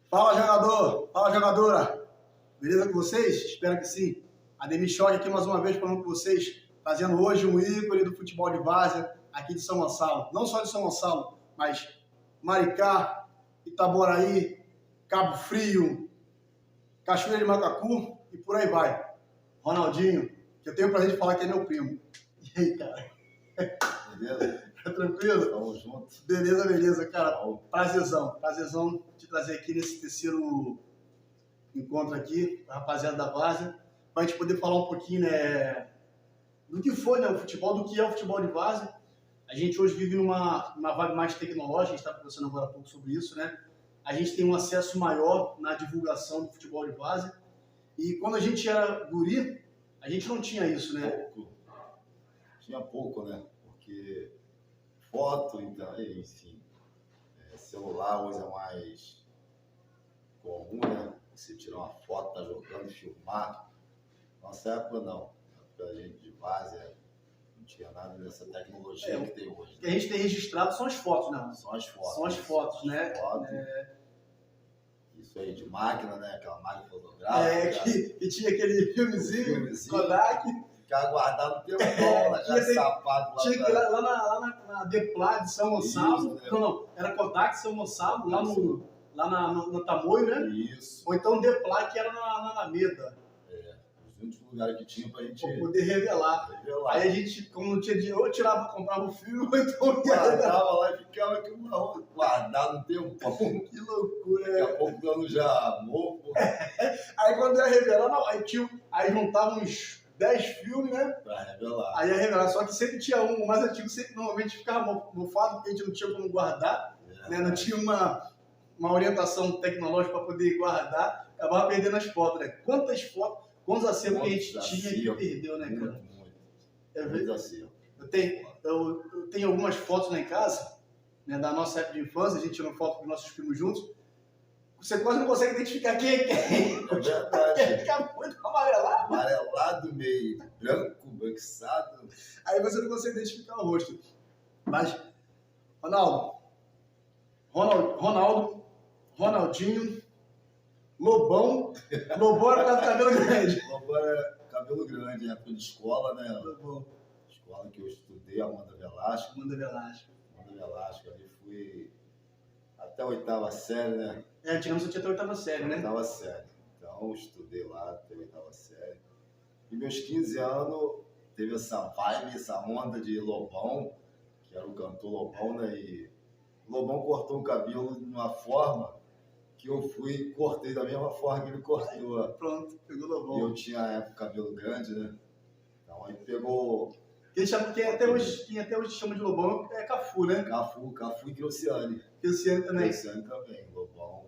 Fala, jogador! Fala, jogadora! Beleza com vocês? Espero que sim. Ademir Choque aqui mais uma vez falando com vocês, fazendo hoje um ícone do futebol de várzea aqui de São Gonçalo. Não só de São Gonçalo, mas Maricá, Itaboraí, Cabo Frio, Cachoeira de Macacu e por aí vai. Ronaldinho, que eu tenho o prazer de falar que é meu primo. E aí, cara? Beleza? Tá tranquilo? Tamo junto. Beleza, cara. Prazerzão te trazer aqui nesse terceiro encontro aqui, a rapaziada da várzea, pra gente poder falar um pouquinho, né, do que foi, né, o futebol, do que é o futebol de várzea. A gente hoje vive numa vibe mais tecnológica, a gente está conversando agora há pouco sobre isso, né? A gente tem um acesso maior na divulgação do futebol de várzea. E quando a gente era guri, a gente não tinha isso, né? Pouco. Tinha pouco, né? Porque foto, então, enfim, celular hoje é mais comum, né? Você tirar uma foto, tá jogando, filmar. Nossa época não. A gente de base não tinha nada dessa tecnologia que tem hoje. O que a gente tem registrado são as fotos, né? São as fotos. São as fotos, né? Fotos. Isso aí de máquina, né? Aquela máquina fotográfica. Que tinha aquele filmezinho. Kodak. Ficar guardado pelo bom, na casa de sapato. Tinha que ir lá na Depla de São Gonçalo. Isso, né? Não, era Kodak de São Gonçalo, lá no Tamoio, né? Isso. Ou então Depla, que era na Alameda. Os únicos lugares que tinha pra gente Pra poder revelar. Aí a gente, como não tinha dinheiro, ou tirava, comprava o filme, ou então ia guardava lá e ficava aqui guardado um tempão. Que loucura, Daqui a pouco o ano já morto. Aí quando ia revelar, não, aí juntava uns 10 filmes, né? Pra revelar. Aí ia revelar, só que sempre tinha um, o mais antigo sempre normalmente ficava mofado, porque a gente não tinha como guardar, né? Não tinha uma orientação tecnológica para poder guardar, acabava perdendo as fotos, né? Quantas fotos, quantos acervos que a gente tinha que perdeu, né, cara? Muito acervo. Eu tenho algumas fotos lá em casa, né, da nossa época de infância, a gente tirou foto com nossos primos juntos. Você quase não consegue identificar quem é quem. É verdade. Fica muito amarelado. Amarelado, meio branco, branquiçado. Aí você não consegue identificar o rosto. Mas, Ronaldinho, Lobão. Lobão era por causa do cabelo grande. Lobão era cabelo grande, época de escola, né? Lobão. Escola que eu estudei, Amanda Velasco. Amanda Velasco, ali fui até a 8ª série, né? Antigamente você tinha até a 8ª série, né? 8ª série. Então, estudei lá até a 8ª série. E meus 15 anos, teve essa vibe, essa onda de Lobão, que era o cantor Lobão, né? E Lobão cortou o cabelo de uma forma que eu cortei da mesma forma que ele cortou. Pronto, pegou Lobão. E eu tinha na época cabelo grande, né? Então, aí pegou... Quem até hoje chama de Lobão é Cafu, né? Cafu e Grociane. Grociane também. Grociane também, Lobão.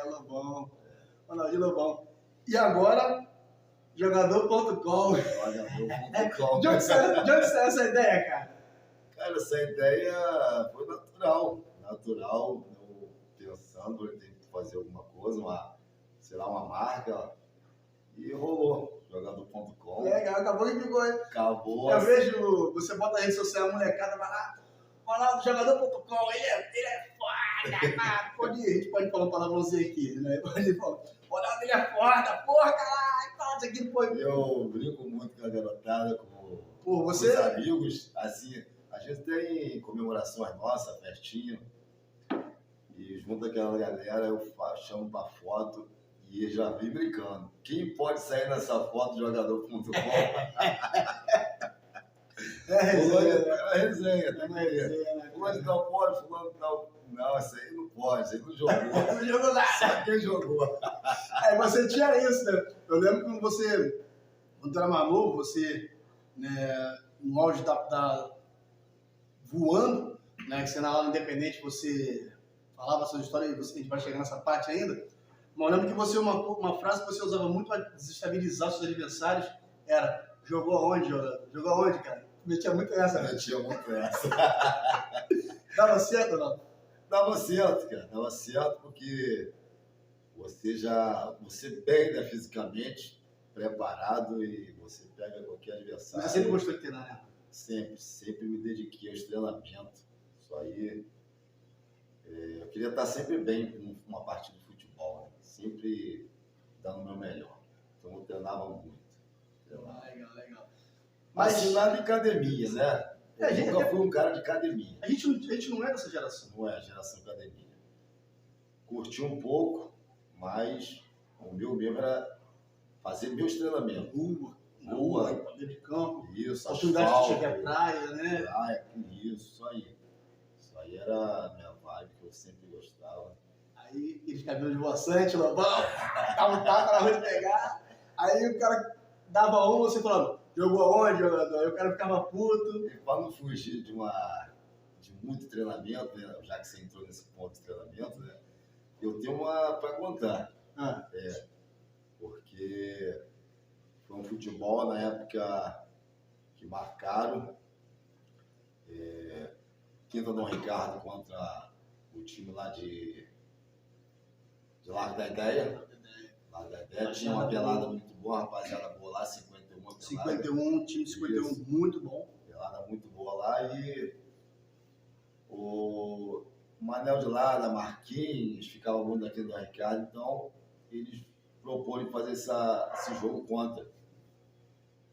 Lobão. Ronaldinho Lobão. E agora, jogador.com. De onde saiu essa ideia, cara? Cara, essa ideia foi natural. Eu pensando em fazer alguma coisa, uma marca, e rolou. Jogador.com. Legal, acabou que ficou aí. Acabou. Eu vejo, você bota na rede social, a molecada vai lá, Ronaldo, jogador.com, ele é foda, cara. A gente pode falar um palavrãozinho aqui, né? Pode falar, Ronaldo, ele é foda, porra, caralho, fala isso aqui depois. Eu brinco muito com a garotada, com os você... amigos, assim, a gente tem comemorações nossas, festinha, e junto aquela galera eu chamo pra foto. E já vi brincando. Quem pode sair nessa foto de jogador.com? É resenha, tem que fulano não pode, fulano não. Não, isso aí não pode, isso aí não jogou. Não jogou nada. Só quem jogou. Você tinha isso, né? Eu lembro quando quando era mais novo, você, né, no auge da voando, né, que você na aula independente, você falava a sua história e a gente vai chegar nessa parte ainda. Mas eu lembro que você, uma frase que você usava muito para desestabilizar os seus adversários era: jogou aonde, jogador? Jogou aonde, cara? Metia muito essa, né? Metia muito essa. Dava certo ou não? Dava certo, cara. Dava certo porque você bem, né, fisicamente, preparado, e você pega qualquer adversário. Você sempre gostou de treinar, né? Sempre me dediquei ao treinamento. Isso aí, eu queria estar sempre bem numa partida de futebol, né? sempre dando o meu melhor. Então eu treinava muito. Legal. Mas assim, nada de academia, né? Eu nunca fui um cara de academia. A gente não é dessa geração. Não é a geração academia. Curti um pouco, mas o meu mesmo era fazer meus treinamentos. Rua, dentro de campo. Isso, oportunidade de chegar à praia, né? Praia, isso aí. Isso aí era a minha vibe, que eu sempre gostava. Aí, aqueles cabelos de voaçante, Lobão, dava um tapa na rua de pegar. Aí o cara dava um, você falava, jogou aonde, jogador? Aí o cara ficava puto. E para não fugir de muito treinamento, né? Já que você entrou nesse ponto de treinamento, né? Eu tenho uma para contar. Porque foi um futebol na época que marcaram. Quinta Dom Ricardo contra o time lá de Largo da Ideia. Tinha uma pelada muito boa, rapaziada boa lá, 51 pelada. 51, time 51 isso. Muito bom. Pelada muito boa lá e o Manel de Lara, Marquinhos, ficava muito aqui do Ricardo, então eles proporam fazer esse jogo contra.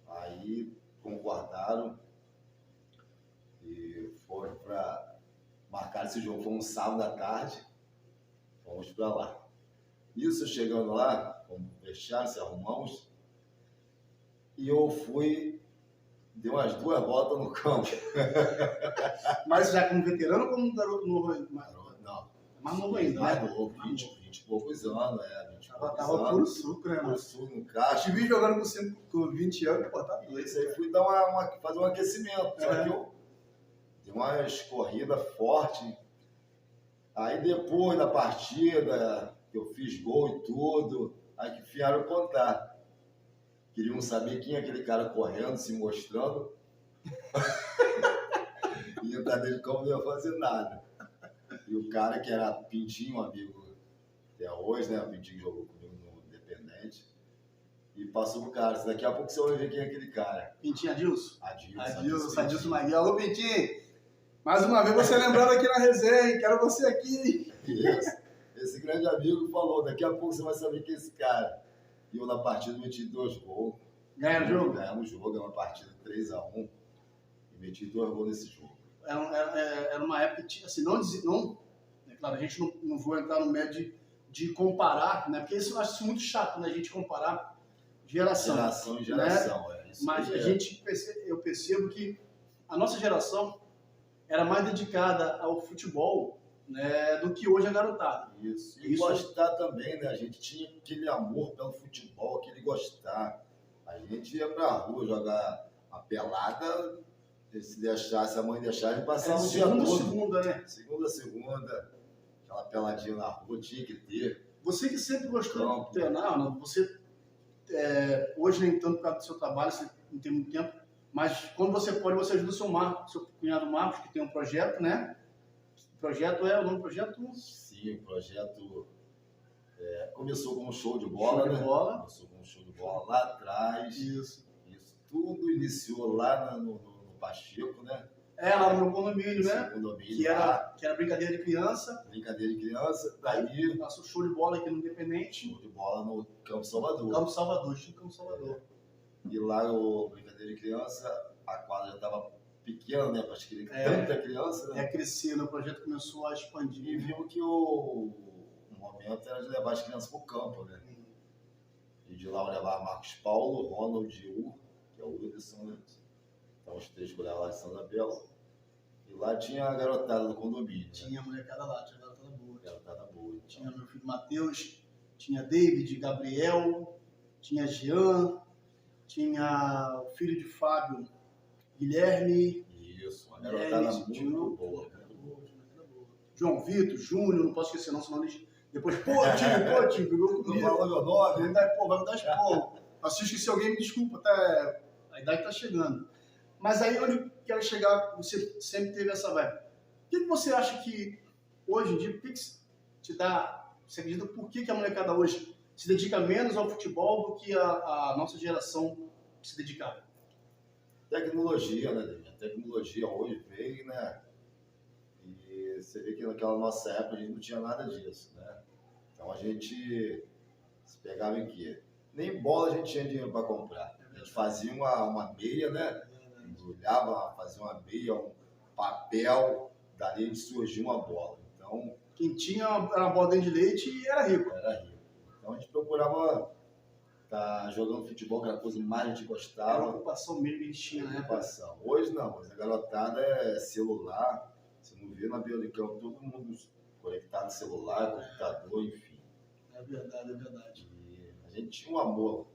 Aí concordaram e foram para marcar esse jogo. Foi um sábado à tarde, fomos para lá. Isso, chegando lá, fomos fechar, se arrumamos, e eu fui, dei umas 2 voltas no campo. Mas já como veterano ou como garoto novo ainda? Não. Mais novo ainda, mais novo, 20 e poucos anos, 20 Tava puro suco, né? Puro suco no caixa. Te vi jogando com 20 anos, pô, tá doido. Isso aí, fui dar fazer um aquecimento, só que eu dei umas corridas fortes. Aí depois da partida, que eu fiz gol e tudo, aí que vieram contar. Queriam saber quem é aquele cara correndo, se mostrando. E entrar dele como não ia fazer nada. E o cara que era Pintinho, amigo até hoje, né? O Pintinho jogou comigo no Independente. E passou pro cara, daqui a pouco você vai ver quem é aquele cara. Pintinho Adilson? Adilson Maguia. Alô, Pintinho! Mais uma vez você lembrando aqui na resenha, quero você aqui. Isso. Esse grande amigo falou, daqui a pouco você vai saber quem é esse cara. E eu na partida meti 2 gols. Ganharam o jogo? Ganhamos o jogo, é uma partida 3-1. E meti 2 gols nesse jogo. Era uma época que, assim, é claro, a gente não vou entrar no médio de comparar, né? Porque isso eu acho muito chato, né? A gente comparar geração. Geração em geração, né? Mas eu percebo que a nossa geração era mais dedicada ao futebol, né, do que hoje a garotada. Isso. E gostar também, né? A gente tinha aquele amor pelo futebol, aquele gostar. A gente ia pra rua jogar a pelada, se deixasse, a mãe deixasse, passava o dia todo. Segunda, né? Segunda. Aquela peladinha na rua tinha que ter. Você que sempre gostou de treinar, né? Você, hoje nem tanto por causa do seu trabalho, você não tem muito tempo, mas quando você pode, você ajuda o seu cunhado Marcos, que tem um projeto, né? O projeto o nome do projeto? Sim, o projeto começou com um show de bola, né? Começou com um show de bola lá atrás. Isso tudo iniciou lá no Pacheco, né? Lá no meu condomínio, né? Condomínio, que era brincadeira de criança. Daí passou show de bola aqui no Independente. Show de bola no Campo Salvador. Campo Salvador. E lá o brincadeira de criança, a quadra já estava pequena, né? Acho que tanta criança, né? Crescendo, o projeto começou a expandir. E viu que o momento era de levar as crianças para o campo, né? E de lá eu levava Marcos Paulo, Ronald e que é o Wilson, né? Então os 3 escolheram lá de São Isabel. E lá tinha a garotada do condomínio. Tinha a molecada lá, tinha a garotada boa. Então. Tinha meu filho Matheus, tinha David, Gabriel, tinha Jean, tinha o filho de Fábio, Guilherme. Isso, uma garotada muito boa. João Vitor, Júnior, não posso esquecer não, senão eles... Depois, time, não falou meu nome. Vai me dar esporro. Se eu esqueci alguém, me desculpa, tá? A idade tá chegando. Mas aí onde eu quero chegar, você sempre teve essa vibe. O que você acha que, hoje em dia, o que te dá... Você acredita por que a molecada hoje se dedica menos ao futebol do que a nossa geração se dedicava? Tecnologia, né, David? A tecnologia hoje veio, né? E você vê que naquela nossa época a gente não tinha nada disso, né? Então a gente Se pegava em quê? Nem bola a gente tinha dinheiro para comprar. A gente fazia uma meia, né? Embrulhava, fazia uma meia, um papel, dali surgia uma bola. Então, quem tinha era uma bola dentro de leite e era rico. era rico. Então a gente procurava estar jogando futebol, que era a coisa mais a gente Era uma gostava. ocupação mesmo que a gente tinha, né? Ocupação. Hoje não, mas a garotada é celular. Você não vê na beira de campo todo mundo conectado no celular, computador, enfim. É verdade, é verdade. E a gente tinha um amor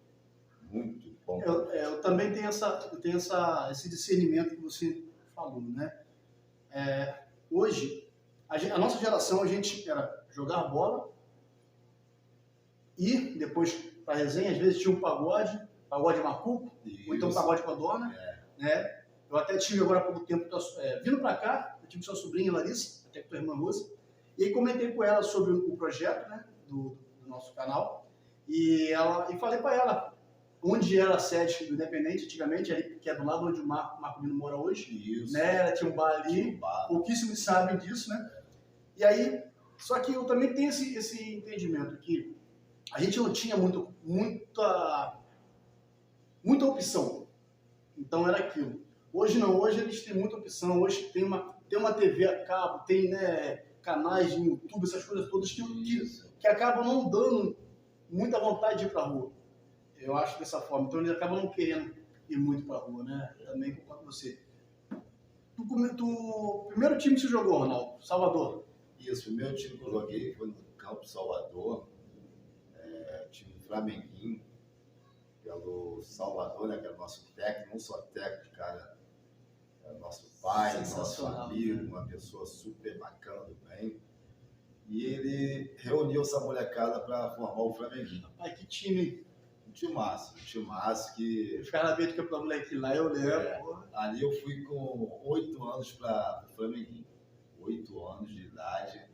muito bom. Eu também tenho esse discernimento que você falou, né? Hoje, a nossa geração, a gente era jogar bola e depois para resenha, às vezes tinha um pagode macuco, ou então pagode com a dona, né? Eu até tive agora há pouco tempo, vindo para cá, eu tive sua sobrinha Larissa, até que tua irmã Rosa, e aí comentei com ela sobre o projeto, né, do nosso canal, e falei para ela onde era a sede do Independente antigamente, ali, que é do lado onde o Marco Lino mora hoje. Isso. Né? Ela tinha um bar ali, pouquíssimos sabem disso, né? E aí, só que eu também tenho esse entendimento que a gente não tinha muita opção. Então era aquilo. Hoje não, hoje eles têm muita opção, hoje tem uma TV a cabo, tem, né, canais no YouTube, essas coisas todas que acabam não dando muita vontade de ir pra rua. Eu acho dessa forma. Então eles acabam não querendo ir muito pra rua, né? Também concordo com você. O primeiro time que você jogou, Ronaldo? Salvador. Isso, o meu time que eu joguei foi no Campo Salvador, time Flamenguinho, pelo Salvador, né, que era o nosso técnico, não só técnico, cara, era nosso pai, nosso amigo, uma pessoa super bacana do bem. E ele reuniu essa molecada para formar o Flamenguinho. Ai, que time! Um timaço que... Os caras veem que é pra moleque lá, eu lembro. Ali eu fui com 8 anos para o Flamenguinho. 8 anos de idade.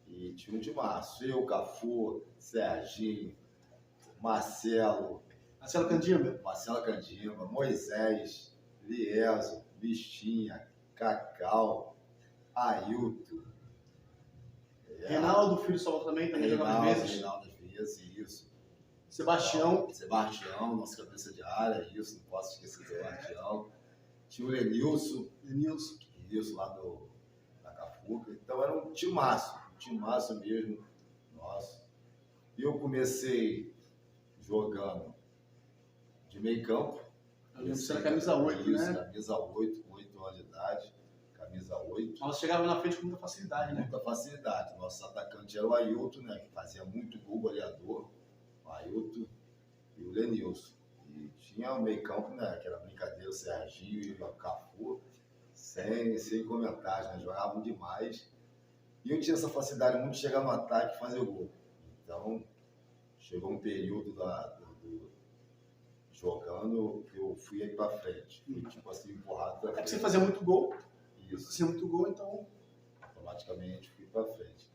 E tinha um timaço. Eu, Cafu, Serginho, Marcelo Candimba, Moisés, Lieso, Bistinha, Cacau, Ailton. Reinaldo, filho do Salvador também jogava às vezes. Reinaldo às vezes, isso. Sebastião, nossa cabeça de área, isso, não posso esquecer do Sebastião. Tinha o Lenilson, isso, lá da Cafuca. Então era um timaço mesmo, nossa. E eu comecei jogando de meio campo. Eu lembro que você era camisa 8, isso, né? Camisa 8, com 8 anos de idade, camisa 8. Mas você chegava na frente com muita facilidade, né? Muita facilidade. Nosso atacante era o Ailton, né, que fazia muito gol, goleador. O Ailton e o Lenilson. E tinha o meio campo, né, que era brincadeira, o Serginho e o Cafu, sem comentários, né, jogavam demais. E eu tinha essa facilidade muito de chegar no ataque e fazer gol. Então, chegou um período jogando que eu fui aí pra frente. Fui, tipo assim, empurrado pra frente. É que você fazia muito gol. Isso. Você fazia muito gol, então... Automaticamente fui pra frente.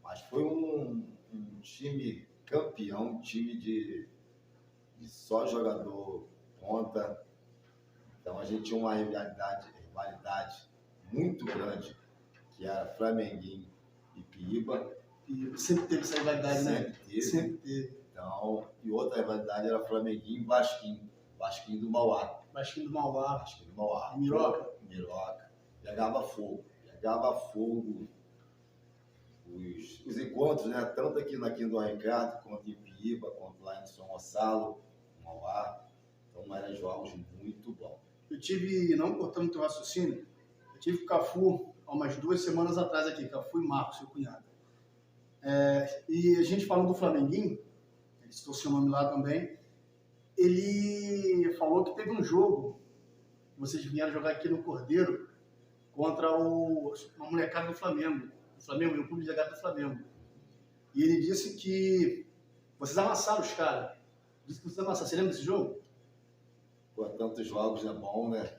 Mas foi um time campeão, um time de só jogador ponta. Então a gente tinha uma rivalidade muito grande, que era Flamenguinho e Piíba. E sempre teve essa rivalidade, né? Sempre teve. Então, e outra rivalidade era Flamenguinho e Vasquinho. Vasquinho do Mauá. Vasquinho do Mauá. Miroca. Pegava fogo. Os encontros, né? Tanto aqui na Quinto Ricardo, quanto em Piíba, quanto lá em São Gonçalo, Mauá. Então eram jogos muito bons. Eu tive, não cortando teu raciocínio, eu tive com o Cafu há umas 2 semanas atrás aqui, Cafu e Marcos, seu cunhado. E a gente falando do Flamenguinho, ele citou seu nome lá também, ele falou que teve um jogo, vocês vieram jogar aqui no Cordeiro, contra uma molecada do Flamengo, o clube de legado do Flamengo. E ele disse que vocês amassaram os caras. Disse que vocês amassaram. Você lembra desse jogo? Pô, tantos jogos é bom, né?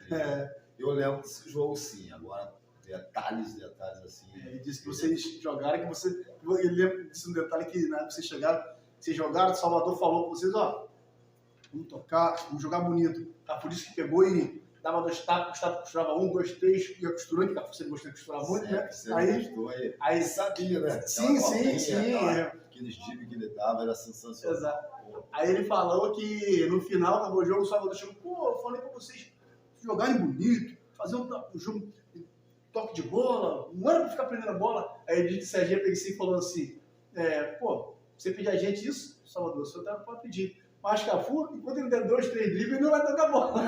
Eu lembro desse jogo sim, agora detalhes assim. Ele disse que vocês jogaram, ele lembra desse um detalhe que na época vocês jogaram, o Salvador falou com vocês, ó, vamos tocar, vamos jogar bonito. Tá, por isso que pegou e dava 2 tapas, Gustavo costurava 1, 2, 3, ia costurando, que você gostou de costurar muito, né? Aí sabia, né? Sim. aqueles dribles que ele dava era sensacional. Exato. Aí ele falou que no final, acabou o jogo, o Salvador chegou, pô, eu falei pra vocês jogarem bonito, fazer um jogo, toque de bola, não era pra ficar prendendo a bola. Aí ele disse, Serginho Pegueci falou assim, pô, você pedir a gente isso, Salvador, o senhor pode pedir. Mas Cafu, enquanto ele der 2, 3 dribles, ele não vai tocar a bola.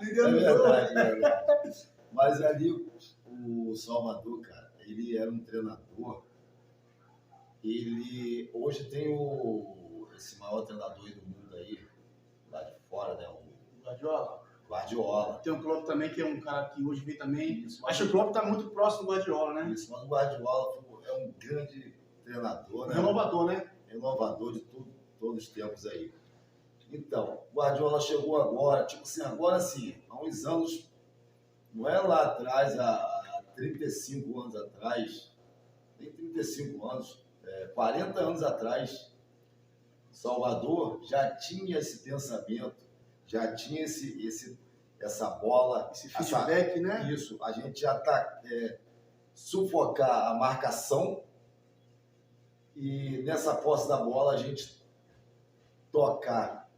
É verdade, é verdade. Mas ali o Salvador, cara, ele era um treinador. Ele hoje tem esse maior treinador aí do mundo aí, lá de fora, né? O Guardiola. Tem o Klopp também, que é um cara que hoje veio também. Isso, acho que o Klopp está muito próximo do Guardiola, né? Isso, mas o Guardiola é um grande treinador, né? Renovador, né? Renovador de todos os tempos aí. Então, o Guardiola chegou agora, tipo assim, agora sim, há uns anos, não é lá atrás, há 35 anos atrás, nem 35 anos, 40 anos atrás, Salvador já tinha esse pensamento, já tinha essa bola. Esse feedback, né? Isso, a gente já está sufocar a marcação e nessa posse da bola a gente tocar,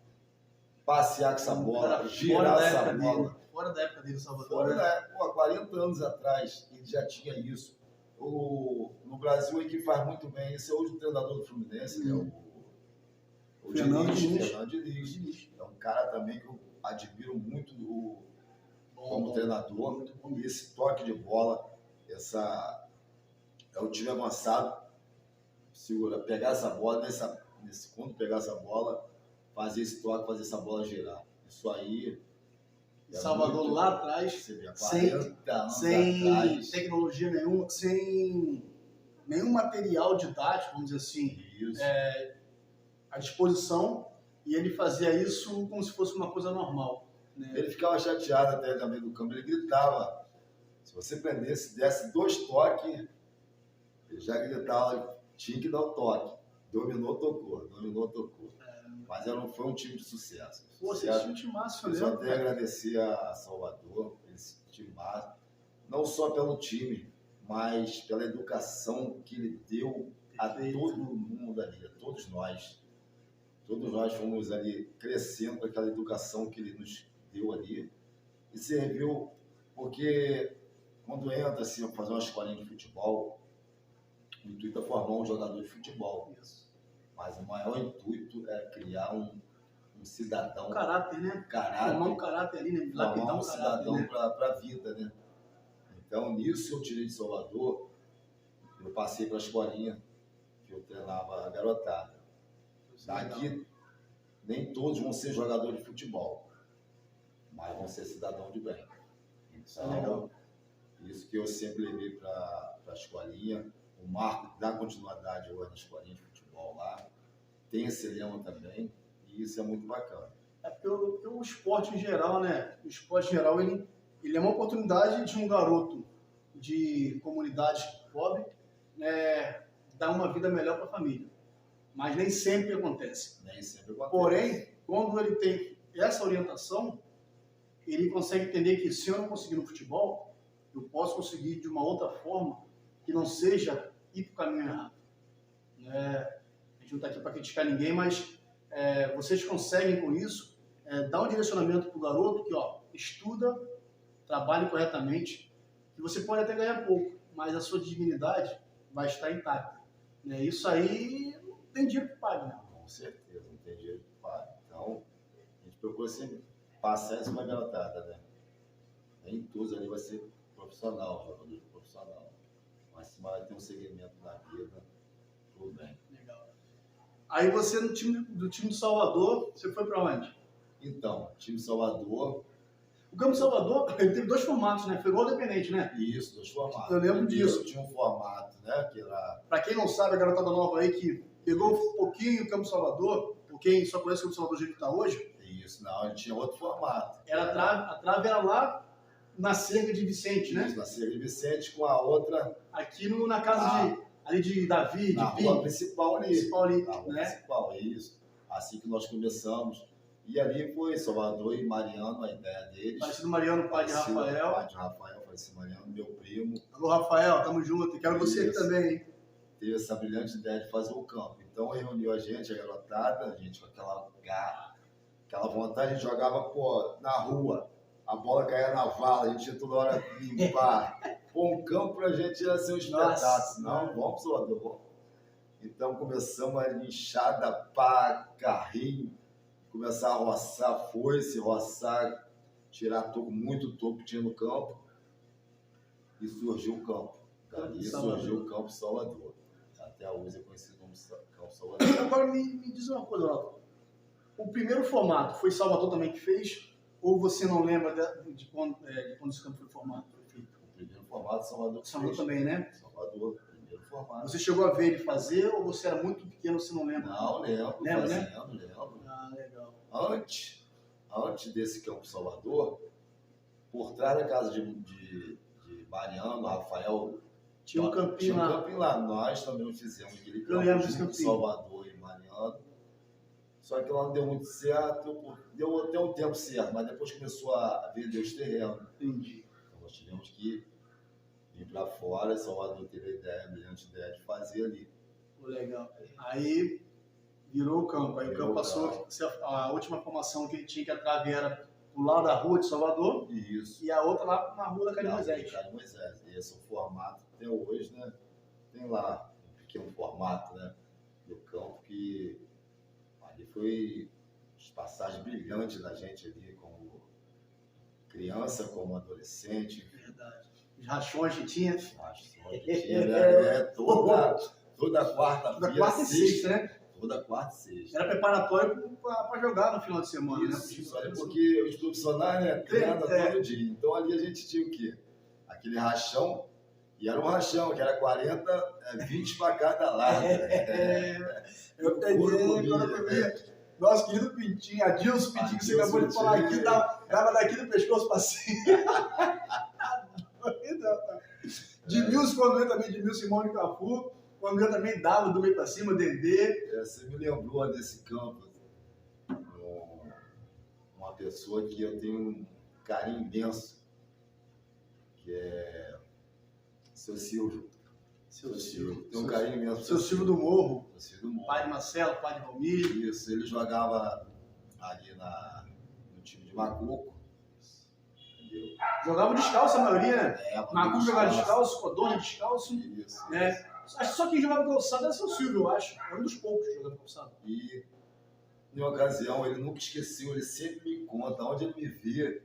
passear com essa bola, girar essa bola. Fora da época dele, Salvador. Há 40 anos atrás ele já tinha isso. No Brasil, ele que faz muito bem, esse é hoje o treinador do Fluminense, que é o Fernando Diniz. É um cara também que eu admiro muito como treinador. E esse toque de bola, é o time avançado, pegar essa bola, quando pegar essa bola, fazer esse toque, fazer essa bola girar. Isso aí... Salvador muito, lá atrás, sem tecnologia nenhuma, sem nenhum material didático, vamos dizer assim, à disposição, e ele fazia isso como se fosse uma coisa normal. Né? Ele ficava chateado até também do campo, ele gritava. Se você prendesse, desse 2 toques, ele já gritava, tinha que dar o toque. Dominou, tocou. Mas foi um time de sucesso. Pô, esse time de massa, eu só até agradecer a Salvador, esse time massa, não só pelo time, mas pela educação que ele deu a todo mundo ali, a todos nós. Todos nós fomos ali crescendo com aquela educação que ele nos deu ali. E serviu, porque quando entra assim, a fazer uma escolinha de futebol, o intuito é formar um jogador de futebol. Isso. Mas o maior intuito é criar um cidadão. Um caráter, né? Formar um caráter ali, né? Formar um cidadão para a vida, né? Então, nisso eu tirei de Salvador, eu passei para a escolinha, que eu treinava a garotada. Daqui, nem todos vão ser jogadores de futebol, mas vão ser cidadão de bem. Então, isso que eu sempre levei para a escolinha. O Marco dá continuidade hoje na escolinha de futebol lá. Tem esse lema também, e isso é muito bacana. Porque o esporte em geral, né? O esporte em geral, ele é uma oportunidade de um garoto de comunidade pobre dar uma vida melhor para a família. Mas nem sempre acontece. Porém, quando ele tem essa orientação, ele consegue entender que se eu não conseguir no futebol, eu posso conseguir de uma outra forma que não seja ir para o caminho errado. A gente não está aqui para criticar ninguém, mas vocês conseguem com isso dar um direcionamento para o garoto que estuda, trabalhe corretamente, que você pode até ganhar pouco, mas a sua dignidade vai estar intacta. Isso aí não tem dinheiro que pague, né? Com certeza, não tem dinheiro que pague. Então, a gente procura sempre passar isso para a garotada, né? Nem todos ali vai ser profissional, jogador profissional. Mas vai ter um segmento na vida, tudo bem. Legal. Aí você, do time de Salvador, você foi para onde? Então, time de Salvador... O Campo de Salvador, ele teve 2 formatos, né? Foi igual ao Independente, né? Isso, 2 formatos. Eu lembro disso. Tinha um formato, né? Que era... Para quem não sabe, a garotada nova aí que pegou um pouquinho o Campo de Salvador, por quem só conhece o Campo de Salvador do jeito que está hoje... Isso, não, ele tinha outro formato. A trave era lá na Cerca de Vicente, né? Isso, na Cerca de Vicente, com a outra... Aqui na casa de Davi, na de rua principal ali. Na rua principal, é isso. Assim que nós começamos. E ali foi Salvador e Mariano, a ideia deles. Falecido Mariano, pai de Rafael. Pai de Rafael, falecido Mariano, meu primo. Alô, Rafael, tamo junto. Quero você aqui também, hein? teve essa brilhante ideia de fazer o campo. Então reuniu a garotada, a gente com aquela garra, aquela vontade, a gente jogava, pô, na rua, a bola caía na vala, a gente tinha toda hora limpar. Pô, um campo pra gente ia ser um espetáculo. Não, vamos, Salvador, vamos. Então começamos a linchada, pá, carrinho, começar a roçar foice, roçar, tirar muito topo que tinha no campo, e surgiu o campo. Dali surgiu o Campo Salvador. Até hoje é conhecido como Campo Salvador. Agora me diz uma coisa, Ronaldo. O primeiro formato foi Salvador também que fez? Ou você não lembra de quando esse campo foi formado? O primeiro formato Salvador. Salvador também, né? Salvador, primeiro formato. Você chegou a ver ele fazer ou você era muito pequeno, você não lembra? Não, lembro. Lembra, né? Lembro. Ah, legal. Antes desse Campo Salvador, por trás da casa de Mariano, Rafael, tinha um campinho lá. Nós também fizemos aquele campo de Salvador e Mariano. Só que lá não deu muito certo, deu até um tempo certo, mas depois começou a vender os terrenos. Entendi. Então nós tivemos que ir para fora, Salvador teve a brilhante ideia de fazer ali. Legal. Aí virou o campo. Aí o campo passou, a última formação que ele tinha que a era do lado da rua de Salvador. Isso. E a outra lá na rua da Cade Moisés. E esse é o formato até hoje, né? Tem lá um pequeno formato, né? Do campo que ali foi passagem brilhante da gente ali, como criança, como adolescente. Verdade. Os rachões que tinha. Toda quarta-feira. Toda quarta e sexta, né? Toda quarta e sexta. Era preparatório para jogar no final de semana, isso, né? Porque os profissionais, né, treinam todo dia. Então ali a gente tinha o quê? Aquele rachão, e era um rachão, que era 20 para cada lado. Eu peguei, agora eu vi. Nosso querido Pintinho, Adilson Pintinho, que você acabou de falar aqui, dava daqui do pescoço para cima. Edmilson, quando eu também, Edmilson e Mônica Cafu. Quando eu também dava do meio para cima, Dendê. Você me lembrou desse campo. Uma pessoa que eu tenho um carinho imenso, que é seu Silvio. Seu Silvio. Tem um carinho imenso. Seu Silvio do Morro. Morro. Pai de Marcelo, pai de Valmir. Isso, ele jogava ali no time de Macuco. Entendeu? Jogava descalço a maioria, né? Macuco jogava descalço, Codorna descalço. Isso. Né? Acho que só quem jogava calçado era seu Silvio, eu acho. Era um dos poucos que jogava calçado. E, em uma ocasião, ele nunca esqueceu, ele sempre me conta, onde ele me vê,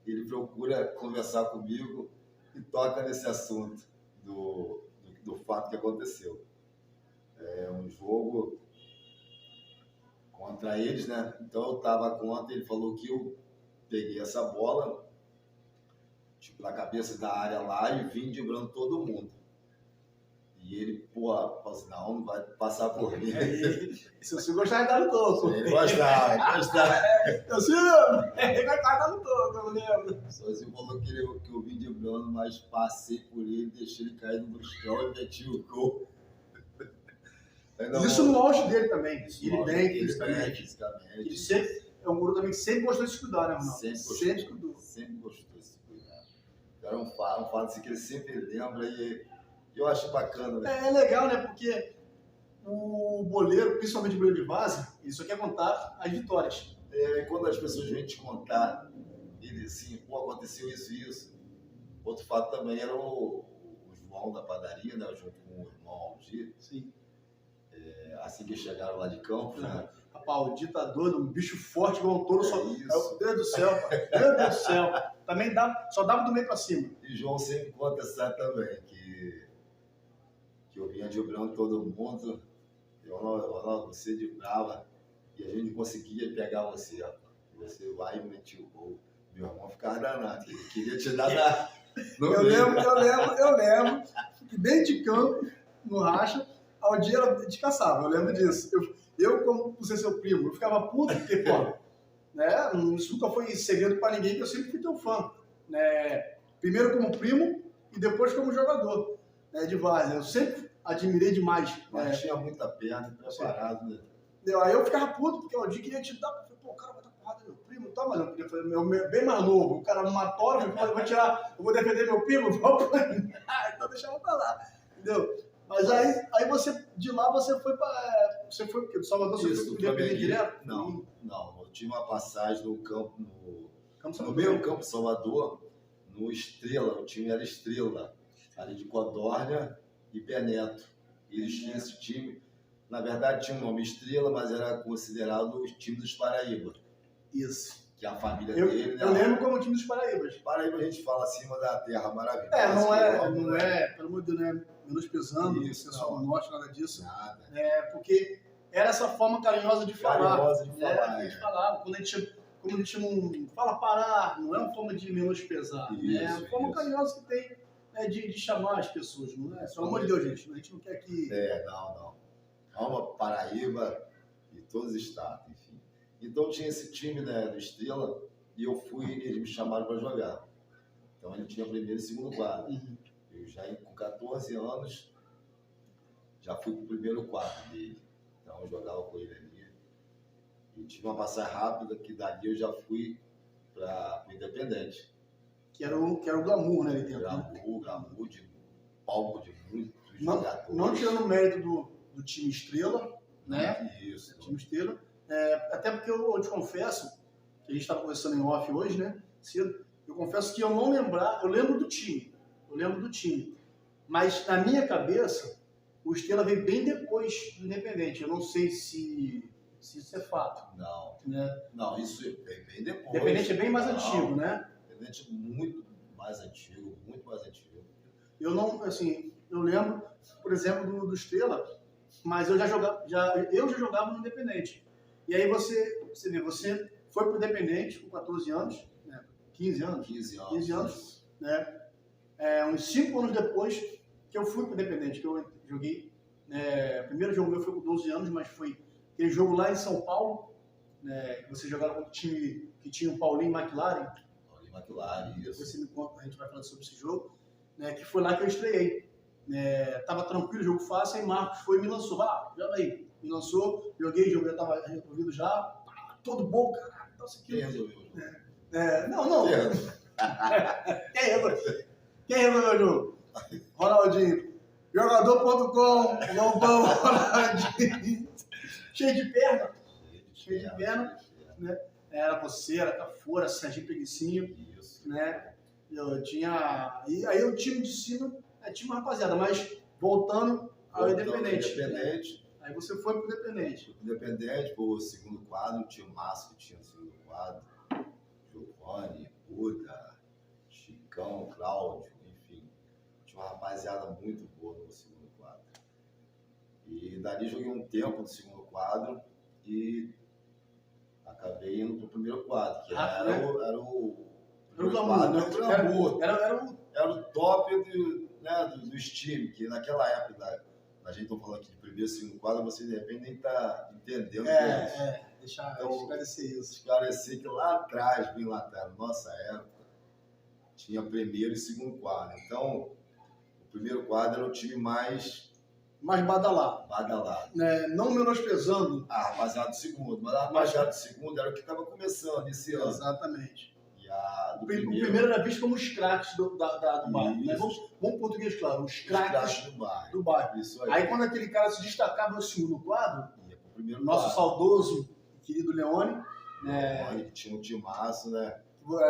ele procura conversar comigo e toca nesse assunto do fato que aconteceu. É um jogo contra eles, né? Então eu estava contra, ele falou que eu peguei essa bola, tipo, na cabeça da área lá e vim driblando todo mundo. E ele, falou assim, não vai passar por mim. Se você gostava de dar no toco. Ele gostava. Seu Silvio, ele gostava de dar no toco, eu lembro. Só assim falou que eu vim driblando, mas passei por ele, deixei ele cair no chão e meti o gol. Isso no auge dele também. Ele bem fisicamente. Ele sempre, é um guru também que sempre gostou de se cuidar, né, Ronaldo? Sempre gostou de se cuidar. Era um fato assim, que ele sempre lembra e eu acho bacana, né? É legal, né? Porque o boleiro, principalmente o boleiro de várzea, ele só quer contar as vitórias. Quando as pessoas vêm te contar, ele assim, aconteceu isso e isso. Outro fato também era o João da padaria, né? Junto com o irmão Aldir. Sim. Assim que chegaram lá de campo, né? Rapaz, o ditador, um bicho forte igual um touro, isso. Deus do céu, pai. Meu Deus do céu. Também só dava do meio pra cima. E João sempre conta essa também, que eu vinha driblando todo mundo, você driblava e a gente não conseguia pegar você, rapaz. Você vai e metia o gol. Meu irmão ficava danado, ele queria te dar Eu lembro que dentro de campo, no racha, ao dia ela te caçava, eu lembro disso. Eu, como por ser seu primo, eu ficava puto, porque, né, isso nunca foi segredo pra ninguém, que eu sempre fui teu fã. Né? Primeiro como primo e depois como jogador, né, de várzea. Eu sempre admirei demais. Mas tinha muita perna, preparado, né? Aí eu ficava puto, porque o Aldir queria te dar. Eu falei, o cara vai dar porrada no meu primo, tá? Mas eu podia fazer bem mais novo. O cara matou, eu vou defender meu primo, vou apanhar. Então deixava pra lá, entendeu? Mas aí você, de lá você foi para... Você foi porque do Salvador, você Isso, foi pro Independente direto? Não. Eu tive uma passagem no campo, no Salvador. meu campo Salvador, no Estrela, o time era Estrela, ali de Codorna e Beneto. Eles tinham esse time, na verdade tinha um nome Estrela, mas era considerado o time dos Paraíba. Isso. Que a família dele, né? Eu lembro como o time dos Paraíbas. Paraíba a gente fala acima da terra, maravilhosa. Não é, pelo amor de Deus, não é menosprezando, Isso, pessoal do norte, nada disso. Nada. Porque era essa forma carinhosa de falar. Carinhosa de falar, A gente falava, quando a gente não fala parar, não é uma forma de menosprezar. É uma forma carinhosa que tem, né, de chamar as pessoas, não é? Pelo amor de Deus, gente, a gente não quer que... Não. Alma, Paraíba e todos os estados, enfim. Então tinha esse time, né, do Estrela, e eles me chamaram para jogar. Então ele tinha primeiro e segundo quadro. Eu já com 14 anos, já fui pro primeiro quadro dele. Então eu jogava com ele ali. E tive uma passagem rápida, que dali eu já fui para o Independente. Que era o glamour, né, ali dentro. Glamour de palco de muitos jogadores. Não tirando o mérito do time Estrela, né? Isso. Time Estrela. Até porque eu te confesso, que a gente estava conversando em off hoje, né? Cedo, eu confesso que eu não lembrar, eu lembro do time. Mas na minha cabeça, o Estrela veio bem depois do Independente. Eu não sei se isso é fato. Não. Né? Não, isso é bem depois. Independente é bem mais antigo, né? Independente é muito mais antigo. Eu não, assim, eu lembro, por exemplo, do Estrela, mas eu já jogava no Independente. E aí você foi pro Independente com 14 anos, né? 15 anos, né? Uns 5 anos depois que eu fui pro Independente, que eu joguei. O primeiro jogo meu foi com 12 anos, mas foi aquele jogo lá em São Paulo, né? Que você jogava com o time que tinha o Paulinho McLaren. Isso. Você me conta, a gente vai falar sobre esse jogo, né? Que foi lá que eu estreiei. Tava tranquilo, jogo fácil, aí Marcos foi e me lançou. Joga aí. Me lançou, joguei, já tava resolvido já. Todo bom, cara. Quem resolveu o jogo? Não. Quem resolveu o jogo? Ronaldinho. Jogador.com, Lobão, Ronaldinho. Cheio de perna. Né? Era você, era Cafora, Serginho Preguicinho. Isso. Né? Eu tinha... E aí o time de cima tinha uma rapaziada, mas voltando ao Independente. Aí você foi pro Independente. Independente, o segundo quadro, tinha o Márcio que tinha o segundo quadro, Giovanni, Buda, Chicão, Cláudio, enfim. Tinha uma rapaziada muito boa no segundo quadro. E dali joguei um tempo no segundo quadro e acabei indo pro primeiro quadro, que era o top dos times, que naquela época a gente tá falando aqui de primeiro e segundo quadro, você de repente nem tá entendendo deixar então, esclarecer isso. Esclarecer que lá atrás, bem lá atrás, na nossa época, tinha primeiro e segundo quadro. Então, o primeiro quadro era o time mais badalado. Não menosprezando a rapaziada do segundo, mas a rapaziada do segundo era o que estava começando esse ano. Exatamente. O primeiro era visto como os craques do bairro. Né? Vamos português, claro, os craques do bairro. Isso aí. Aí quando aquele cara se destacava no segundo quadro, nosso saudoso querido Leone, né? Que tinha um timaço, né?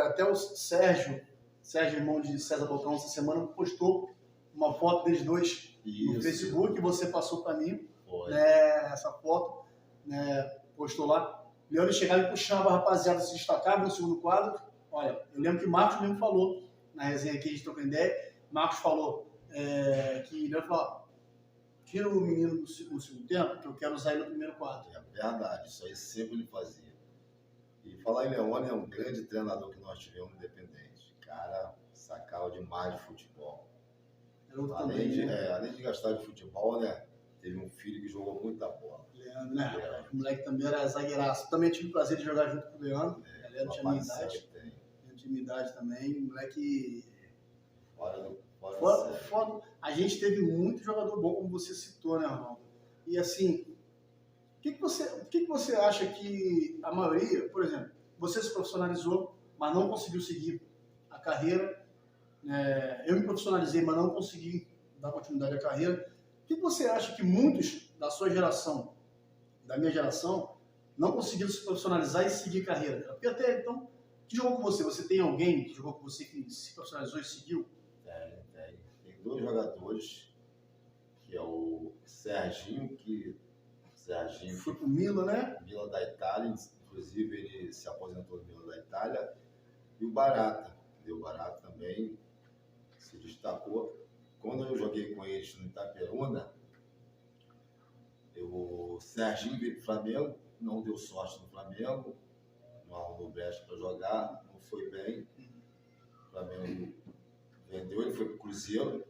Até o Sérgio, irmão de César Bocão, essa semana postou uma foto deles dois no Facebook, que você passou para mim, né? Essa foto, né? Postou lá. Leone chegava e puxava a rapaziada, se destacava no segundo quadro. Olha, eu lembro que o Marcos mesmo falou, na resenha aqui, a gente trocou ideia, Marcos falou que ele falou, tira o menino no segundo tempo, que eu quero usar ele no primeiro quadro. É verdade, isso aí sempre ele fazia. E falar em Leone é um grande treinador que nós tivemos no Independente. Cara, sacava demais de futebol. Além de gastar de futebol, né? Teve um filho que jogou muita bola. Leandro, né? O moleque também era zagueiraço. Também tive o prazer de jogar junto com o Leandro. Leandro tinha minha idade. Tinha minha idade também. Moleque. Fora. A gente teve muito jogador bom, como você citou, né, Arnaldo? E assim, o que você acha que a maioria, por exemplo, você se profissionalizou, mas não conseguiu seguir a carreira? Eu me profissionalizei, mas não consegui dar continuidade à carreira. O que você acha que muitos da sua geração, da minha geração, não conseguiram se profissionalizar e seguir carreira? Porque até então, que jogou com você? Você tem alguém que jogou com você que se profissionalizou e seguiu? Tem 2 jogadores, que é o Serginho, Foi pro Milan, né? Milan da Itália, inclusive ele se aposentou no Milan da Itália, e o Barata. O Barata também se destacou. Quando eu joguei com eles no Itaperuna, o Serginho veio para o Flamengo, não deu sorte no Flamengo, não arrumou brecha para jogar, não foi bem. O Flamengo vendeu, ele foi para o Cruzeiro,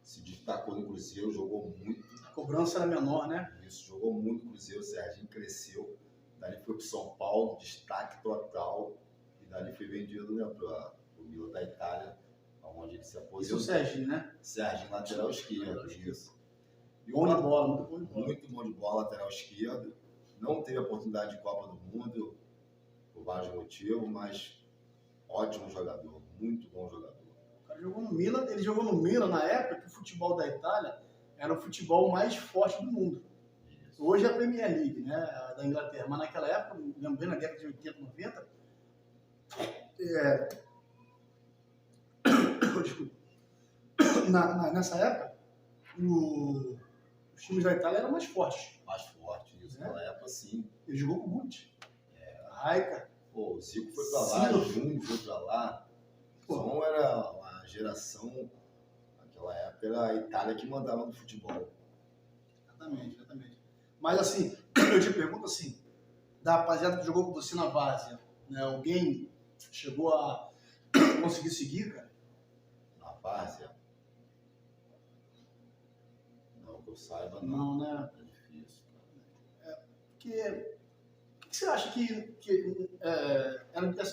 se destacou no Cruzeiro, jogou muito. A cobrança era menor, né? Isso, jogou muito no Cruzeiro, o Serginho cresceu. Dali foi para o São Paulo, destaque total. E dali foi vendido, né, para o Milan da Itália, onde ele se aposentou. Isso é o Serginho, né? Serginho, lateral esquerdo, isso. E bom de bola, muito bom de bola. Muito bom de bola, lateral esquerdo. Não teve a oportunidade de Copa do Mundo, por vários motivos, mas ótimo jogador, muito bom jogador. O cara jogou no Milan, ele jogou no Milan na época que o futebol da Itália era o futebol mais forte do mundo. Isso. Hoje é a Premier League, né, da Inglaterra, mas naquela época, lembrei na década de 80, 90, nessa época, os times da Itália eram mais fortes. Mais forte, isso. É. Naquela época, sim. Ele jogou com o Guti. Raika. Pô, o Zico foi pra lá, o Júnior foi pra lá. Então era uma geração, naquela época era a Itália que mandava no futebol. Exatamente. Mas assim, eu te pergunto assim, da rapaziada que jogou com você na Várzea, né, alguém chegou a conseguir seguir, cara? Na Várzea? Não, que eu saiba, Não, né? É difícil, cara. Porque o que você acha que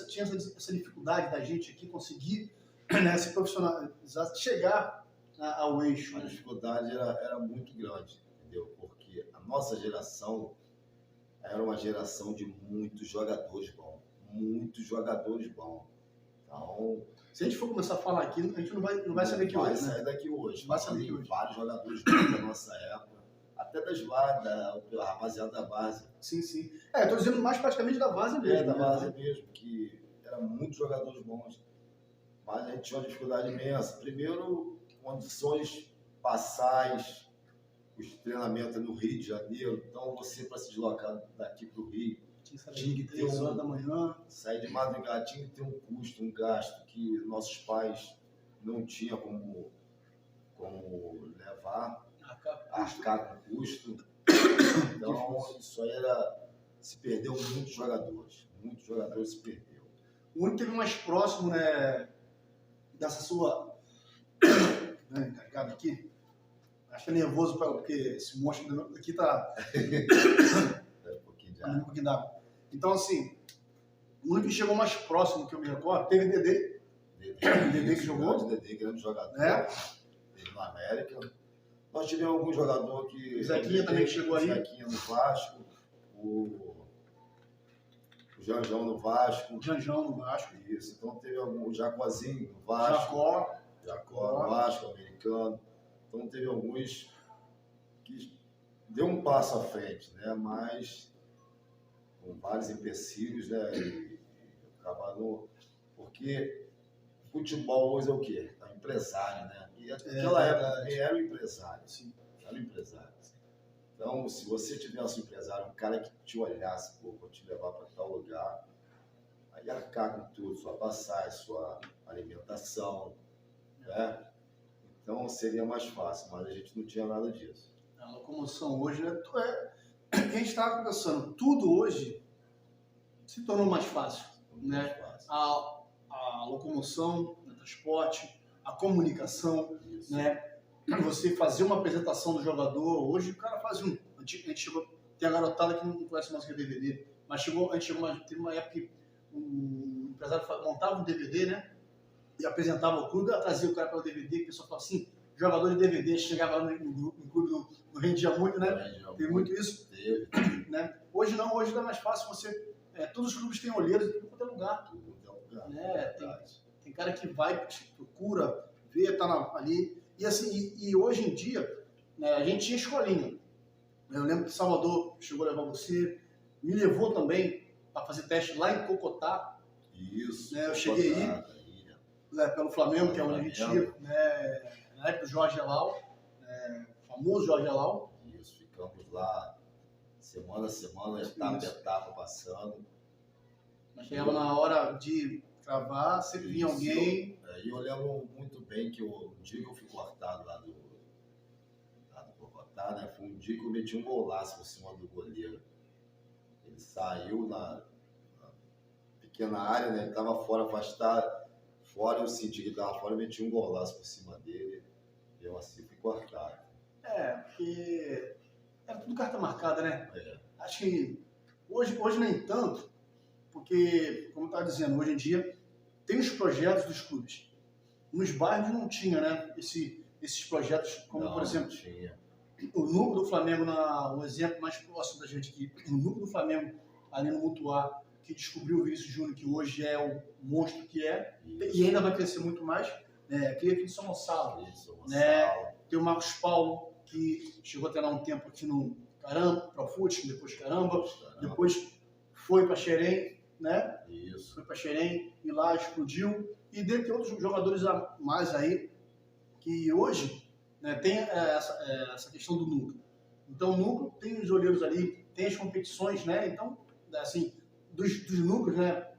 tinha essa dificuldade da gente aqui conseguir, né, se profissionalizar, chegar ao eixo? A dificuldade era muito grande, entendeu? Porque a nossa geração era uma geração de muitos jogadores bons. Então, se a gente for começar a falar aqui, a gente não vai sair daqui hoje, né? Sair daqui hoje. Vai sair daqui hoje. Vários jogadores bons da nossa época, até da rapaziada da base. Sim. Eu tô dizendo mais praticamente da base mesmo. Da base mesmo, que eram muitos jogadores bons. Mas a gente tinha uma dificuldade imensa. Primeiro, condições passais, os treinamentos no Rio de Janeiro. Então, você, para se deslocar daqui para o Rio, tinha que ter 3 horas da manhã. Sair de madrugada tinha que ter um custo, um gasto que nossos pais não tinham como levar, arcar com custo. Então, isso aí se perdeu muitos jogadores se perdeu. O único que teve mais próximo, né, dessa sua, né, encarregado aqui, acho que é nervoso porque esse monstro aqui tá um pouquinho d'água. Então, assim, o único que chegou mais próximo que eu me recordo, teve Dedê que jogou. Dedê, grande jogador. Teve no América. Nós tivemos algum jogador que... O Zequinha também que chegou aí. O Zequinha no Vasco. O Janjão no Vasco. Isso. Então teve o Jacozinho no Vasco. Jacó no Vasco, americano. Então teve alguns que deu um passo à frente, né? Mas com vários empecilhos, né? E acabaram... Porque futebol hoje é o quê? É um empresário, né? E naquela época também era um empresário. Sim. Era um empresário. Então, se você tivesse um empresário, um cara que te olhasse, pô, vou te levar para tal lugar, aí arcar com tudo, sua passagem, sua alimentação, né? Então, seria mais fácil, mas a gente não tinha nada disso. A locomoção hoje, né? A gente estava conversando, tudo hoje se tornou mais fácil, né? A locomoção, o transporte, a comunicação, né? Você fazer uma apresentação do jogador, hoje o cara faz um. A gente chegou, tem a garotada que não conhece mais o que é DVD, mas teve uma época que o empresário montava um DVD, né? E apresentava o clube, trazia o cara para o DVD, o pessoal falava assim, jogador de DVD, chegava lá no clube, não rendia muito, né? Tem muito isso. Né? Hoje não, hoje é mais fácil você. Todos os clubes têm olheiros em todo lugar. Né? Tem cara que vai, procura, vê, tá ali. E assim, e hoje em dia, né, a gente tinha escolinha. Eu lembro que Salvador chegou a levar você, me levou também para fazer teste lá em Cocotá. Isso. Né, eu cheguei aí, né, pelo Flamengo, que é onde a gente ia, né, na época do Jorge Elal, famoso Jorge Elal. Isso, ficamos lá semana a semana, etapa passando. Mas chegava na hora de cravar, sempre vinha alguém. E eu lembro muito bem que o dia que eu fui cortado lá do Bogotá, né, foi um dia que eu meti um golaço por cima do goleiro. Ele saiu na pequena área, né, ele estava fora, afastado. Fora eu senti que ele estava fora, eu meti um golaço por cima dele. E eu assim fui cortado. Porque era tudo carta marcada, né? É. Acho que hoje nem tanto, porque, como eu estava dizendo, hoje em dia tem os projetos dos clubes. Nos bairros não tinha, né? Esses projetos, como Não, por exemplo, tinha. O núcleo do Flamengo, um exemplo mais próximo da gente aqui, o núcleo do Flamengo ali no Mutuá, que descobriu o Vinícius Júnior, que hoje é o monstro que é, Isso. e ainda vai crescer muito mais, né? Aqui de São Gonçalo, Né? Tem o Marcos Paulo, que chegou a treinar um tempo aqui no Caramba, para o Fute, depois Caramba, depois foi para Xerém, né? Isso. Foi para Xerém e lá explodiu, e dentre outros jogadores a mais aí, que hoje, né, tem essa questão do núcleo. Então o núcleo tem os olheiros ali, tem as competições, né? Então, assim, dos núcleos, né?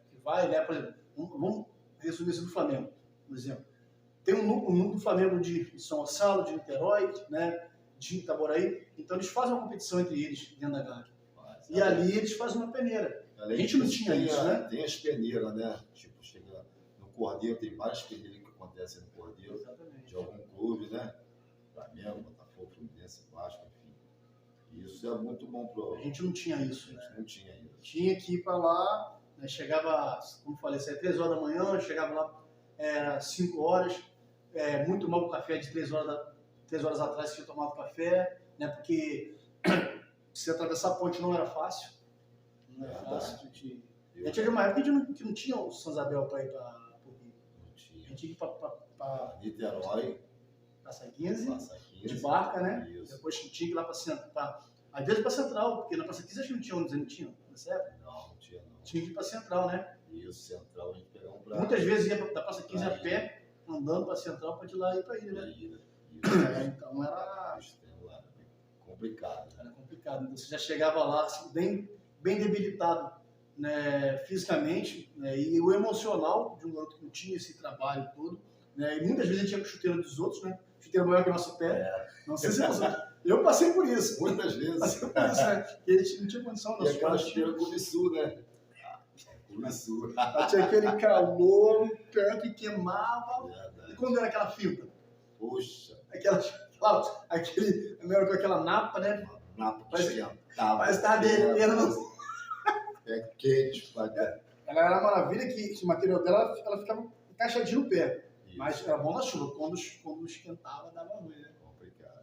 Que vai, né? Por exemplo, vamos resumir isso do Flamengo, por exemplo. Tem um núcleo do Flamengo de São Gonçalo, de Niterói, né? De Itaboraí. Então eles fazem uma competição entre eles dentro da GAC. E ali eles fazem uma peneira. A gente não tinha isso, né? Tem as peneiras, né? Tipo, chega no Cordeiro, tem várias peneiras que acontecem no Cordeiro. Exatamente. De algum clube, né? Flamengo, Botafogo, Fluminense, Vasco, enfim. Isso é muito bom pro... A gente não tinha isso, A gente não tinha isso. Tinha que ir para lá, né? Chegava, como falei, saía 3 horas da manhã, chegava lá, era 5 horas, muito mal o café de 3 horas atrás que tinha tomado café, né? Porque se atravessar a ponte não era fácil. Não era fácil. A gente tinha uma época que não tinha o Sanzabel para ir para o Rio. Não tinha. A gente ia para Niterói. Praça 15, de barca, né? Isso. Depois tinha que ir lá para às vezes para Central, porque na Praça 15 acho que não tinha ônibus, não tinha, nessa época? Não tinha não. Tinha que ir para Central, né? Isso, Central, a gente pegava um braço. Muitas vezes ia da Praça 15 a pé, andando para Central, para de lá ir para ilha, né? Então era complicado. Era complicado. Você já chegava lá assim, bem debilitado, né, fisicamente, né, e o emocional de um garoto que não tinha esse trabalho todo, né, e muitas vezes a gente ia com chuteiro dos outros, né? Chuteiro maior que o nosso pé. Não sei se você... Eu passei por isso. Muitas vezes. Passei por isso, né? E a gente não tinha condição. E aquela chuteira Cubiçu, né? Cubiçu. Tinha aquele calor no pé que queimava. Verdade. E quando era aquela fita? Poxa. Aquele, não era com aquela napa, né? Napa que esquentava. Parece que estava derretendo. É quente. Ela era uma maravilha que o material dela ela ficava encaixadinho no pé. Isso. Mas era bom na chuva. Quando esquentava, dava ruim, né? Complicado.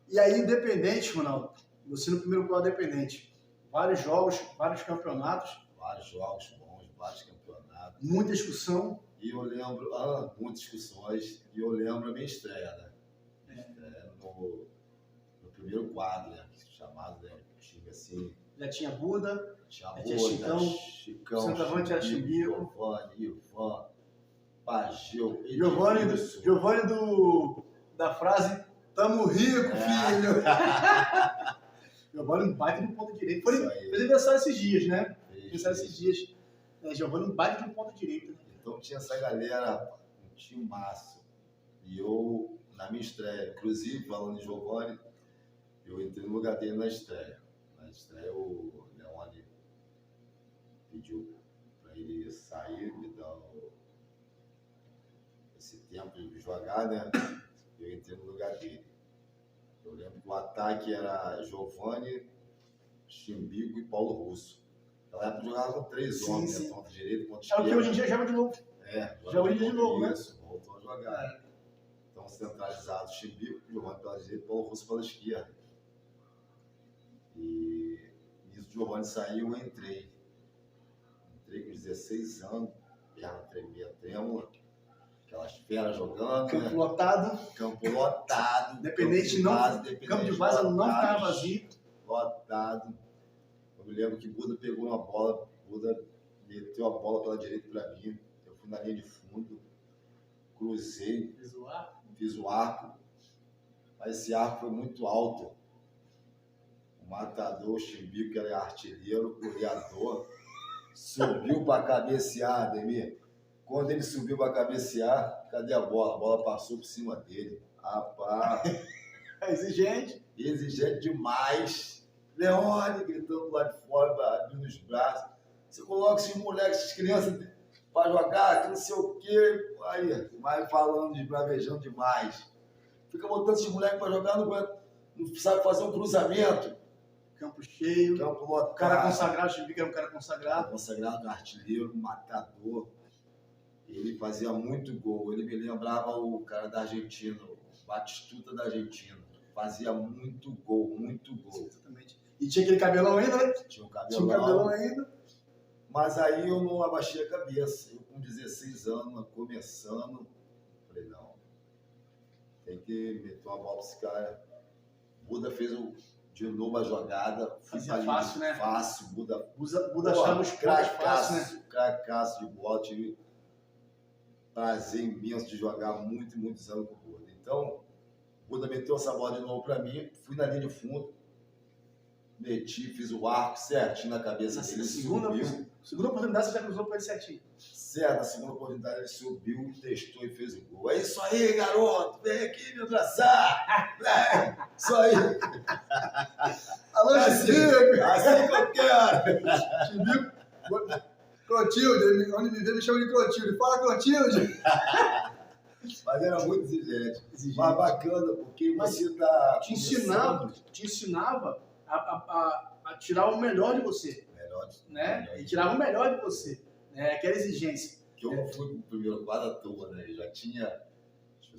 E aí, independente, Ronaldo, você no primeiro quadro dependente, vários jogos, vários campeonatos. Vários jogos bons, vários campeonatos. Muita discussão. E eu lembro, muitas discussões, e eu lembro a minha estreia, né? Estreia no primeiro quadro, né? Chamado, né? Time assim. Já tinha Buda, Tinha Chicão, centroavante era Chibico, Giovanni, Ivan, Pageu, Giovanni da frase "Tamo rico, filho". Giovanni um baita do ponto direito. Foi aniversário esses dias, né? Aniversário esses dias. Giovanni um baita do ponto direito. Né? Então tinha essa galera, um timaço. E eu, na minha estreia, inclusive, falando em Giovanni, eu entrei no lugar dele na estreia. Na estreia, o Leone pediu para ele sair, me dar esse tempo de jogar, né? Eu entrei no lugar dele. Eu lembro que o ataque era Giovanni, Chimbico e Paulo Russo. Naquela época jogava com 3 homens, né? Ponta direita, ponta esquerda. É o que hoje em dia joga de novo. Joga de novo, né? Isso, voltou a jogar. Então, centralizado, Chimbico, Giovanni pela direita, Paulo Russo pela esquerda. E nisso o Giovanni saiu, eu entrei. Entrei com 16 anos, perna tremia, trêmula. aquelas feras jogando, Campo né? lotado. Campo lotado. Independente não. Campo de Várzea não ficava vazio. Lotado. Eu me lembro que Buda pegou uma bola, Buda meteu a bola pela direita para mim. Eu fui na linha de fundo, cruzei, fiz o arco, mas esse arco foi muito alto. O matador, o Chimbico, que era artilheiro, goleador, subiu para cabecear, Ademir. Quando ele subiu para cabecear, cadê a bola? A bola passou por cima dele. Rapaz. Exigente. Exigente demais. Leone gritando lá de fora, abrindo os braços. Você coloca esses moleques, essas crianças para jogar, que não sei o quê. Aí, vai falando, esbravejando demais. Fica botando esses moleques para jogar, não sabe fazer um cruzamento. Campo cheio. Campo lotado. O cara consagrado, o Chimbico era um cara consagrado. Consagrado, artilheiro, matador. Ele fazia muito gol. Ele me lembrava o cara da Argentina, o Batistuta da Argentina. Fazia muito gol, muito gol. Exatamente. E tinha aquele cabelão ainda, né? Tinha um cabelão ainda. Mas aí eu não abaixei a cabeça. Eu com 16 anos, começando, falei, não, tem que meter uma bola pra esse cara. Buda fez de novo a jogada. Fazia fácil, né? Fácil, Buda achava os pontos fáceis, né? Cracaço de bola, tive prazer imenso de jogar muitos anos com o Buda. Então, o Buda meteu essa bola de novo para mim, fui na linha de fundo, meti, fiz o arco certinho na cabeça dele, segunda oportunidade você já cruzou com ele certinho. Certo, na segunda oportunidade ele subiu, testou e fez o gol. É isso aí, garoto, vem aqui me abraçar. Isso aí. Alô, Chimbico. Assim que eu quero. Chimbico. Clotilde, onde me vê me chama de Clotilde. Fala, Clotilde! Mas era muito exigente. Mas bacana, porque você tá... Te ensinava a tirar o melhor de você. Né? E tirava o melhor de você. Né? Aquela exigência. Que eu não fui pro primeiro quadro à toa, né? Já tinha...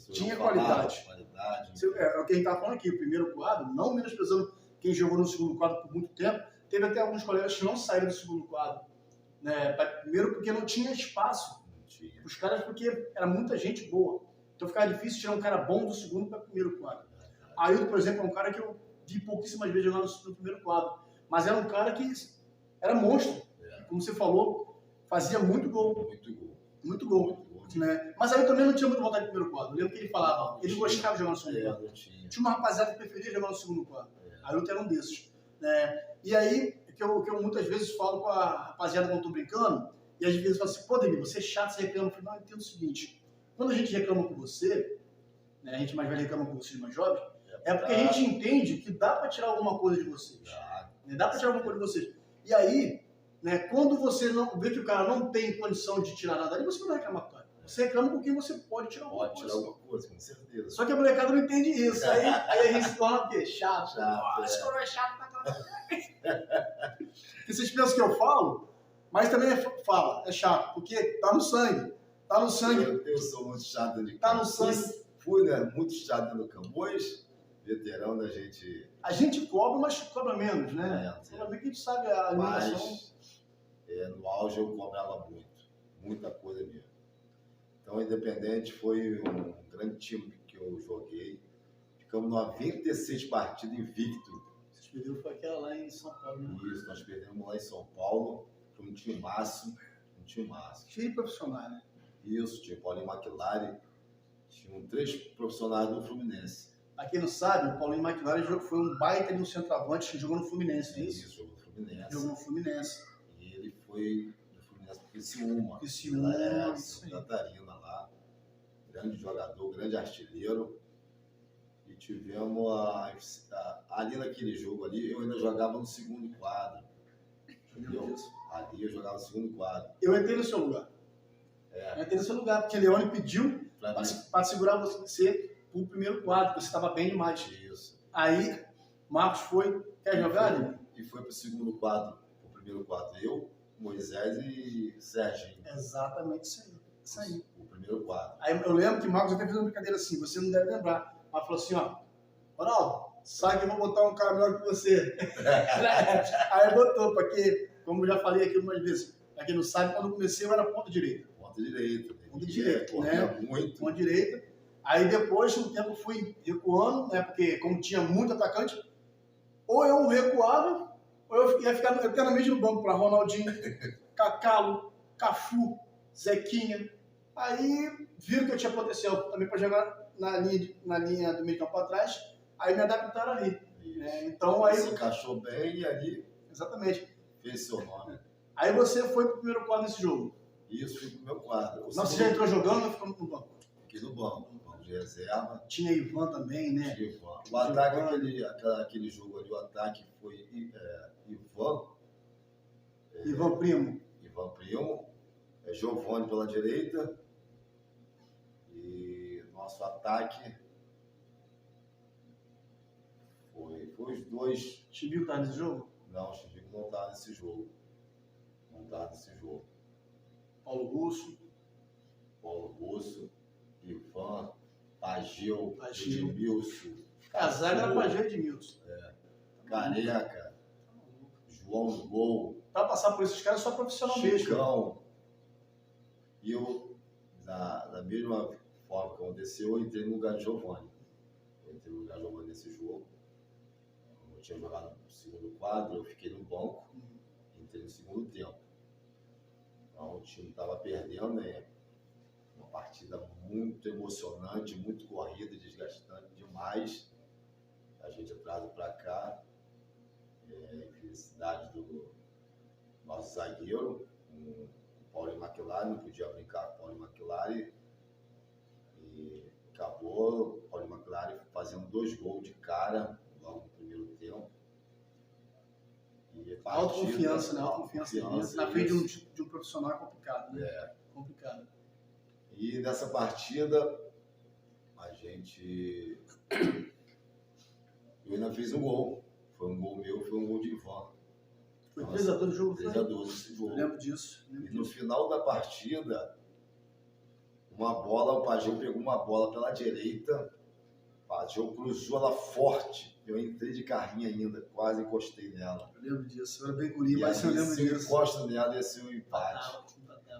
Tinha qualidade. É o que a gente estava falando aqui. O primeiro quadro, não menosprezando quem jogou no segundo quadro por muito tempo, teve até alguns colegas que não saíram do segundo quadro. Né? Primeiro porque não tinha espaço. Os caras, porque era muita gente boa. Então ficava difícil tirar um cara bom do segundo para o primeiro quadro. Ailton, por exemplo, é um cara que eu vi pouquíssimas vezes jogar no primeiro quadro. Mas era um cara que era monstro. Como você falou, fazia muito gol. Muito gol. Né? Mas aí eu também não tinha muita vontade de primeiro quadro. Eu lembro que ele falava, ele gostava de jogar no segundo quadro. Tinha uma rapaziada que preferia jogar no segundo quadro. Ailton era um desses. Né? E aí, que eu muitas vezes falo com a rapaziada quando eu tô brincando, e às vezes eu falo assim, pô, David, você é chato, você reclama. Eu falo, não, eu entendo o seguinte, quando a gente reclama com você, né, a gente mais velho reclama com vocês mais jovens, é porque a gente entende que dá para tirar alguma coisa de vocês. Né? Dá para tirar alguma coisa de vocês. E aí, né, quando você não vê que o cara não tem condição de tirar nada ali, você não vai reclamar com o cara. Você reclama com quem você pode tirar alguma coisa. Pode tirar alguma coisa, com certeza. Só que a molecada não entende isso. Aí a gente se torna o quê? Chato. Esse cara é chato pra caramba. Porque vocês pensam que eu falo, mas também é chato, porque tá no sangue. Tá no sangue. Eu sou muito chato de campo. Tá no sangue. Fui, né? Muito chato no campo. Hoje, veterano da gente... A gente cobra, mas cobra menos, né? Cobra menos que a gente sabe a alimentação. Mas, no auge eu cobrava muito. Muita coisa mesmo. Então, o Independente foi um grande time que eu joguei. Ficamos 96 partidas invicto. Vocês perderam foi aquela lá em São Paulo, né? Isso, nós perdemos lá em São Paulo. Foi um time massa. Cheio de profissionais, né? Isso, tinha Paulinho McLaren. Tinham 3 profissionais do Fluminense. Pra quem não sabe, o Paulinho McLaren foi um baita de um centroavante que jogou no Fluminense, não é isso? Isso, jogou no Fluminense. Jogou no Fluminense. E ele foi do Fluminense para Criciúma. Criciúma. Catarina lá. Grande jogador, grande artilheiro. E tivemos ali naquele jogo ali, eu ainda jogava no segundo quadro. Ali eu jogava no segundo quadro. Eu entrei no seu lugar. Eu entrei no seu lugar, porque Leone pediu para segurar você pro primeiro quadro, porque você estava bem demais. Isso. Aí, Marcos foi, quer jogar? E foi pro segundo quadro, pro primeiro quadro. Eu, Moisés e Serginho. Exatamente isso aí. O primeiro quadro. Aí eu lembro que Marcos até fez uma brincadeira assim, você não deve lembrar, mas falou assim, ó, Ronaldo, sai que eu vou botar um cara melhor que você. Aí botou, porque, como eu já falei aqui algumas vezes, pra quem não sabe, quando eu comecei eu era ponta direita. ponta direita. Ponta direita, corria né? muito. Ponta direita. Aí depois, um tempo, fui recuando, né? Porque como tinha muito atacante, ou eu recuava, ou eu ia ficar eternamente no banco para Ronaldinho, Cacalo, Cafu, Zequinha. Aí viram que eu tinha potencial também para jogar na linha do meio campo atrás, aí me adaptaram ali. Né? Então aí... Se encaixou bem e ali... Exatamente. Fez seu nome. Aí você foi pro primeiro quadro desse jogo. Isso, fui pro meu quadro. Não, você já entrou jogando ou ficou no banco? Fiquei no banco de reserva. Tinha Ivan também, né? Tinha Ivan. O ataque, aquele jogo ali, o ataque foi Ivan. Ivan Primo. Ivan Primo. Giovani pela direita. E nosso ataque foi os dois. Chibico tá nesse jogo? Não, o Chibico não tá nesse jogo. Não tá nesse jogo. Paulo Russo, Ivan, Pageu, Pageu. Edmilson. Casaga era Pageu e Edmilson. Careca, João no gol. Pra passar por esses caras só profissional mesmo. Chicão. E eu, da mesma forma que aconteceu, eu entrei no lugar de Giovani. Nesse jogo. Como eu tinha jogado no segundo quadro, eu fiquei no banco. Entrei no segundo tempo. Então o time estava perdendo, né? Uma partida muito emocionante, muito corrida, desgastante demais. A gente atrasa para cá. Infelicidade do nosso zagueiro, o Paulo McLaren, não podia brincar com o Paulo McLaren. E acabou o Paulo McLaren fazendo 2 gols de cara logo no primeiro tempo. Autoconfiança, né? Autoconfiança. Na frente de um profissional é complicado, né? Complicado. E nessa partida, a gente... Eu ainda fiz um gol. Foi um gol meu, foi um gol de Ivan. Foi 3x2 o jogo? 3x2 esse jogo. Eu lembro disso. E no final da partida, o Pageu pegou uma bola pela direita, o Pageu cruzou ela forte. Eu entrei de carrinho ainda, quase encostei nela. Eu lembro disso, eu era bem guri, mas eu lembro disso. Se eu encosto nela, ia ser um empate.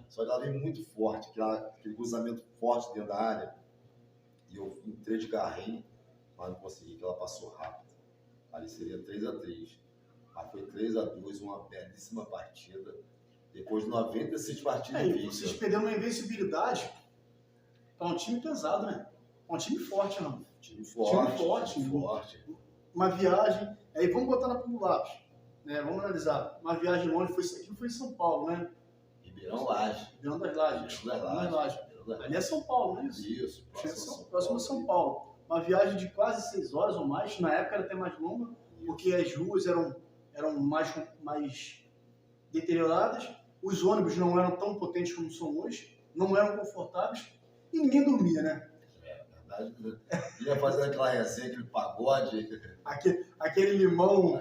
Só que ela veio muito forte, aquele cruzamento forte dentro da área. E eu entrei de carrinho, mas não consegui, que ela passou rápido. Ali seria 3x3. Mas foi 3x2, uma belíssima partida. Depois de 96 partidas invictas. Vocês perderam uma invencibilidade para um time pesado, né? Um time forte, não. Time forte. Uma viagem, aí vamos botar na ponta do lápis, né? Vamos analisar. Uma viagem longe, foi em São Paulo, né? Ribeirão Laje. Ribeirão das Lajes. Ali é São Paulo, não é isso? Isso. Próximo de São Paulo. Uma viagem de quase 6 horas ou mais, na época era até mais longa, porque as ruas eram mais deterioradas, os ônibus não eram tão potentes como são hoje, não eram confortáveis e ninguém dormia, né? Verdade. Ia fazendo aquela resenha, aquele pagode. Aquele limão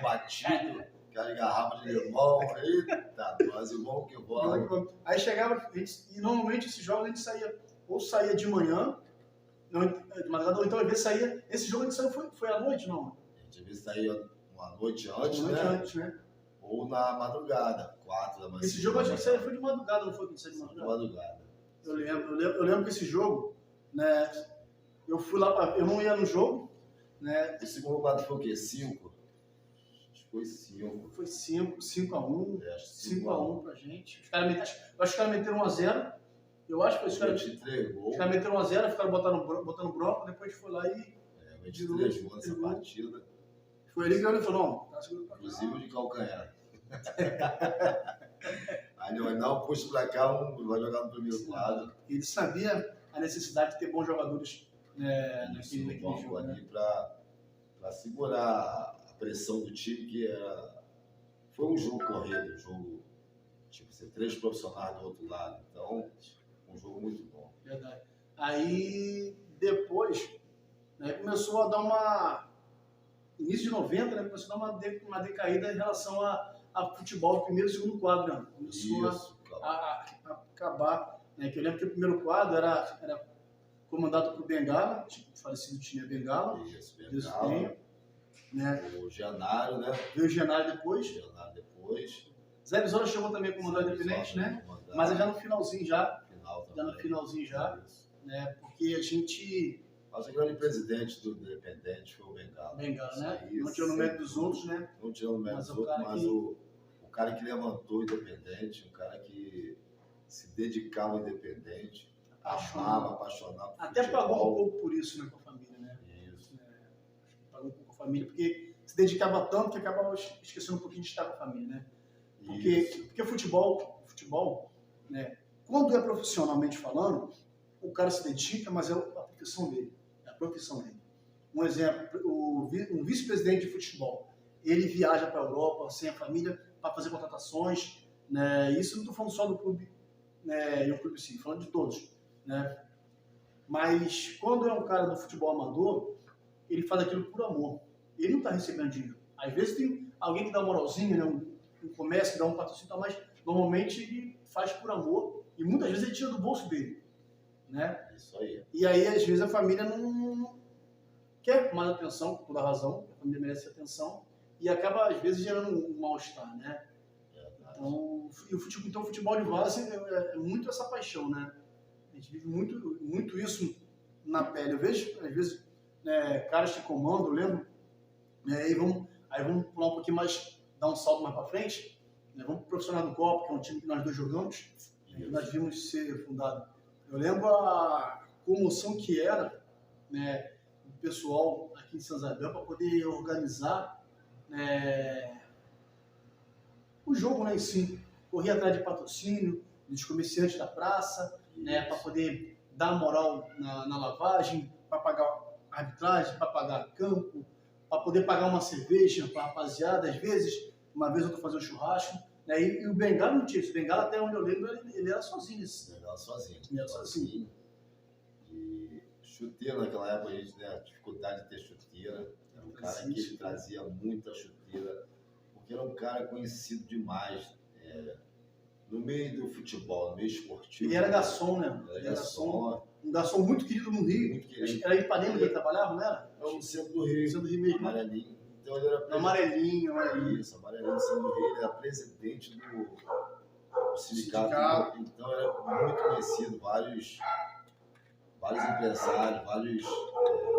batido, aquela garrafa de limão. Eita, nós irmão que bola. Aí chegava, e normalmente esses jogos a gente saía de manhã, não, de madrugada, ou então às vezes saía. Esse jogo a gente saiu, foi à noite, não? A gente às vezes saía uma noite antes, né? Ou na madrugada, 4 da manhã. Esse jogo a gente saiu foi de madrugada, não foi que saiu de madrugada? Eu lembro que esse jogo, né? Eu fui lá eu não ia no jogo, né? O segundo quadro foi o quê? 5? Acho que foi 5. Foi 5x1. 5x1 pra gente. Eu acho que os caras meteram 1x0. Eu acho que os caras meteram 1x0, ficaram botando bronco, depois foi lá e. A gente trejou nessa partida. Foi ele que olhou e falou: não, inclusive de calcanhar. Aí não, puxa pra cá, vai jogar no primeiro quadro. Ele sabia a necessidade de ter bons jogadores naquele jogo ali para segurar a pressão do time, que foi um jogo corrido, um jogo tipo, ser 3 profissionais do outro lado. Então, um jogo muito bom. Verdade. Aí, depois, né, começou a dar início de 90, né, começou a dar uma decaída em relação a futebol, primeiro e segundo quadro. Né? Começou a acabar. Né, que eu lembro que o primeiro quadro era comandado por Bengala, tipo, o falecido tinha Bengala. Isso, Bengala. Né? O Genário, né? Veio o Genário depois. Zé Brizola chegou também a comandar o Independente, né? Mas é já no finalzinho já. Já no finalzinho já, né? Porque a gente... Mas o grande presidente do Independente foi o Bengala. Bengala, né? Não tirou no mérito dos outros, né? Não tirou no mérito dos outros, mas o cara que levantou o Independente, o cara que se dedicava ao Independente, amava, apaixonava por até futebol. Pagou um pouco por isso, né, com a família, né? Isso. Pagou um pouco com a família, porque se dedicava tanto que acabava esquecendo um pouquinho de estar com a família, né? Porque futebol, né? Quando é profissionalmente falando, o cara se dedica, mas é a profissão dele. É a profissão dele. Um exemplo, um vice-presidente de futebol, ele viaja para a Europa sem a família para fazer contratações, né? Isso não estou falando só do clube, né? E o clube sim, falando de todos, né? Mas quando é um cara do futebol amador, ele faz aquilo por amor. Ele não está recebendo dinheiro. Às vezes tem alguém que dá uma moralzinha, né? Um comércio que dá um patrocínio, mas normalmente ele faz por amor e muitas vezes ele tira do bolso dele, né? Isso aí. E aí, às vezes, a família não quer mais atenção, por toda razão, a família merece atenção, e acaba, às vezes, gerando um mal-estar, né? Então, o futebol de várzea é muito essa paixão, né? A gente vive muito isso na pele. Eu vejo, às vezes, né, caras que comandam, eu lembro, né, aí vamos pular um pouquinho mais, dar um salto mais para frente, né, vamos pro Profissional do Copo, que é um time que nós dois jogamos, que nós vimos ser fundado. Eu lembro a comoção que era, né, o pessoal aqui em São Isabel para poder organizar, né, o jogo, né, em si. Corria atrás de patrocínio, dos comerciantes da praça, né, para poder dar moral na lavagem, para pagar arbitragem, para pagar campo, para poder pagar uma cerveja para a rapaziada. Às vezes, uma vez eu estou fazendo churrasco, né, e o Bengala não tinha isso. O Bengala, até onde eu lembro, ele era sozinho. Ele era sozinho. Ele era sozinho. E chuteira naquela época, a gente tinha dificuldade de ter chuteira. Era um cara que ele trazia muita chuteira, porque era um cara conhecido demais no meio do futebol, no meio esportivo. Ele era garçom, né? Ele era garçom. Um garçom muito querido no Rio. Muito querido. Era em Ipanema que ele trabalhava, não era? Era no centro do Rio. No centro do Rio mesmo. Amarelinho. Então ele era Amarelinho. Isso, Amarelinho do centro do Rio. Ele era presidente do sindicato. Então era muito conhecido. Vários empresários, vários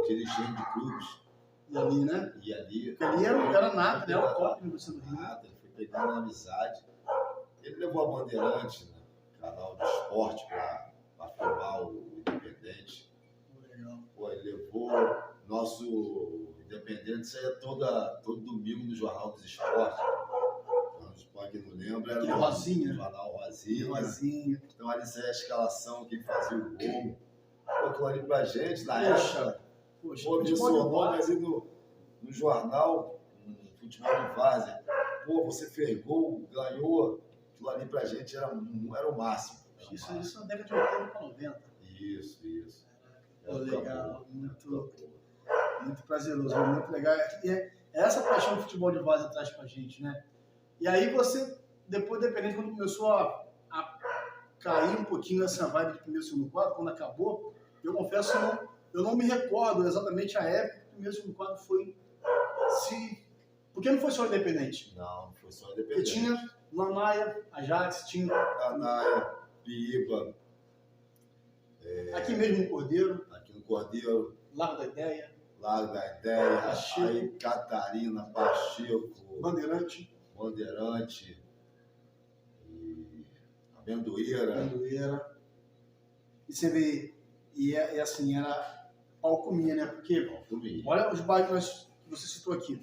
dirigentes de clubes. E ali, né? E ali. Porque ali era nada, né? Era o top no centro do Rio. Nada, ele foi pegando amizade. Ele levou a Bandeirante, né? Canal de esporte, para filmar o Independente. Legal. Pô, ele levou nosso Independente, saía todo domingo no Jornal dos Esportes. Para quem não lembra, era o Rosinha. Jornal Rosinha. Rosinha. Então ali saía a escalação, quem fazia o gol. Aquilo ali pra gente, na época, mencionou, mas no jornal, no futebol de várzea, pô, você fez gol, ganhou. Aquilo ali pra gente era o máximo. Isso na década de 80 para 90. Isso. Pô, legal, muito prazeroso, muito legal. E é essa paixão do futebol de várzea traz pra gente, né? E aí você, depois, dependendo, quando começou a cair um pouquinho essa vibe de primeiro e segundo quadro, quando acabou, eu confesso, eu não me recordo exatamente a época que o primeiro e segundo quadro foi porque não foi só Independente. Não foi só Independente. Porque tinha Lanaia, Ajax, tinha... Lanaia, Piíba. Aqui mesmo no Cordeiro. Aqui no Cordeiro. Largo da Ideia. Pacheco. Aí Catarina, Pacheco. Bandeirante. E Amendoeira. E você vê, assim, era pau comia, né? Porque olha os bairros que você citou aqui.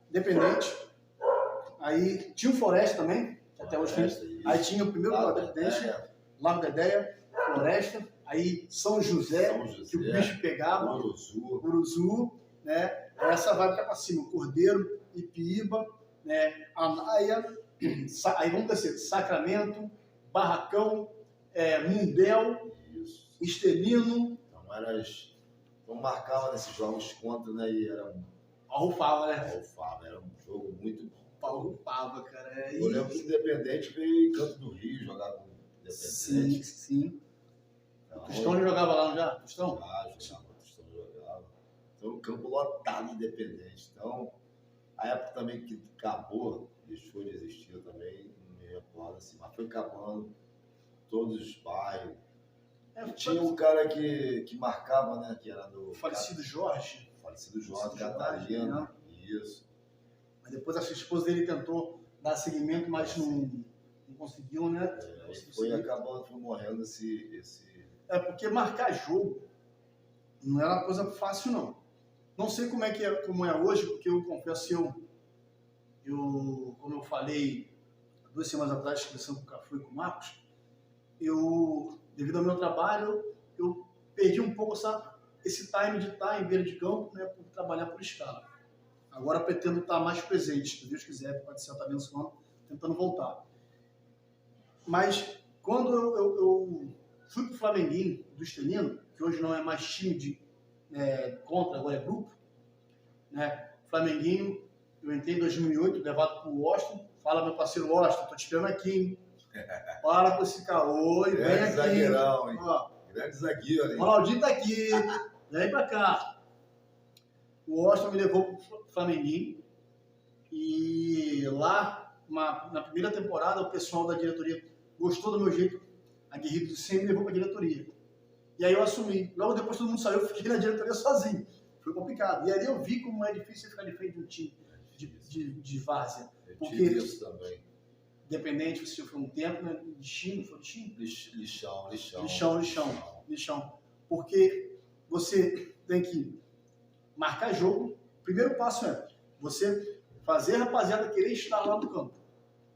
Independente. Aí tinha o Floresta também, que até hoje tem. Aí tinha o primeiro lado da Independente, Largo da Ideia, Floresta. Aí São José, que o bicho pegava. Uruzu, né? Aí essa vai para cima, Cordeiro, Ipiíba, né? Anaia, aí vamos descer, Sacramento, Barracão, Mundel, Estelino. Então marcava nesses jogos contra, né? E era Arrufava, né? Era um jogo muito bom. Arrufava, cara. Eu lembro que o Independente veio em Canto do Rio jogar com o Independente. Sim. O Tostão jogava lá, não já? Tostão? Jogava. Então o campo lotado Independente. Então, a época também que acabou, deixou de existir também, não me recordo assim, mas foi acabando todos os bairros. Tinha um cara que marcava, né? Que era do. Falecido Jorge. Falecido Jorge Catarina. Isso. Mas depois a esposa dele tentou dar seguimento, mas não conseguiu, né? Foi acabando, foi morrendo esse. Porque marcar jogo não era uma coisa fácil, não. Não sei como é hoje, porque eu confesso, como eu falei 2 semanas atrás, conversando com o Cafu e com o Marcos, devido ao meu trabalho, eu perdi um pouco esse time de estar em beira de campo, né, por trabalhar por escala. Agora pretendo estar mais presente, se Deus quiser, pode ser, estar abençoando, tentando voltar. Mas quando eu fui para o Flamenguinho do Estelino, que hoje não é mais time contra, agora é grupo, né? Flamenguinho, eu entrei em 2008, levado para o Washington. Fala, meu parceiro Washington, tô te esperando aqui, hein? Para com esse caô e vem aqui. Zagueirão, hein? Ó, grande zagueiro, hein? Ronaldinho tá aqui, vem pra cá. O Washington me levou pro Flamenguinho e lá, na primeira temporada, o pessoal da diretoria gostou do meu jeito aguerrido de sempre, me levou pra diretoria. E aí eu assumi. Logo depois todo mundo saiu, eu fiquei na diretoria sozinho. Foi complicado. E aí eu vi como é difícil ficar de frente de um time de várzea. Porque isso também. Independente se foi um tempo, né? Lixinho, foi lixinho? Lixão. Porque você tem que marcar jogo. O primeiro passo é você fazer a rapaziada querer estar lá no campo.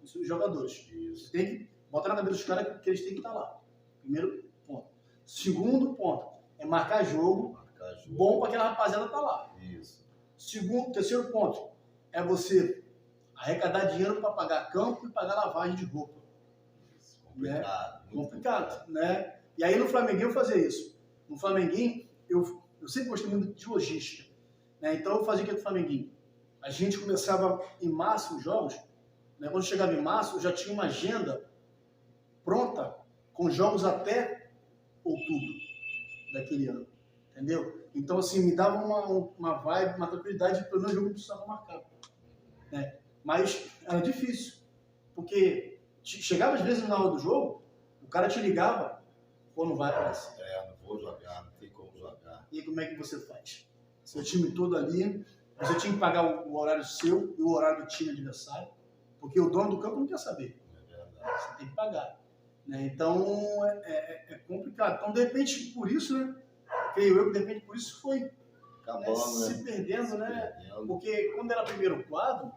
Isso os jogadores. Isso. Você tem que botar na cabeça dos caras que eles têm que estar lá. Primeiro ponto. Segundo ponto é marcar jogo. Bom para aquela rapaziada estar lá. Isso. Terceiro ponto é você arrecadar dinheiro para pagar campo e pagar lavagem de roupa. Isso, complicado. Né? Complicado, né? E aí no Flamenguinho eu fazia isso. No Flamenguinho eu sempre gostei muito de logística. Né? Então eu fazia o que no Flamenguinho? A gente começava em março os jogos. Né? Quando chegava em março eu já tinha uma agenda pronta com jogos até outubro daquele ano. Entendeu? Então, assim, me dava uma vibe, uma tranquilidade para o meu jogo não precisava marcar. Né? Mas era difícil, porque chegava às vezes na hora do jogo, o cara te ligava, pô, não vai para essa. Não vou jogar, não tem como jogar. E aí, como é que você faz? Seu time todo ali, você tinha que pagar o horário seu e o horário do time adversário, porque o dono do campo não quer saber. É verdade. Você tem que pagar. Né? Então, é complicado. Então, de repente, por isso, né? Creio eu que de repente por isso foi se perdendo, né? Porque quando era primeiro quadro,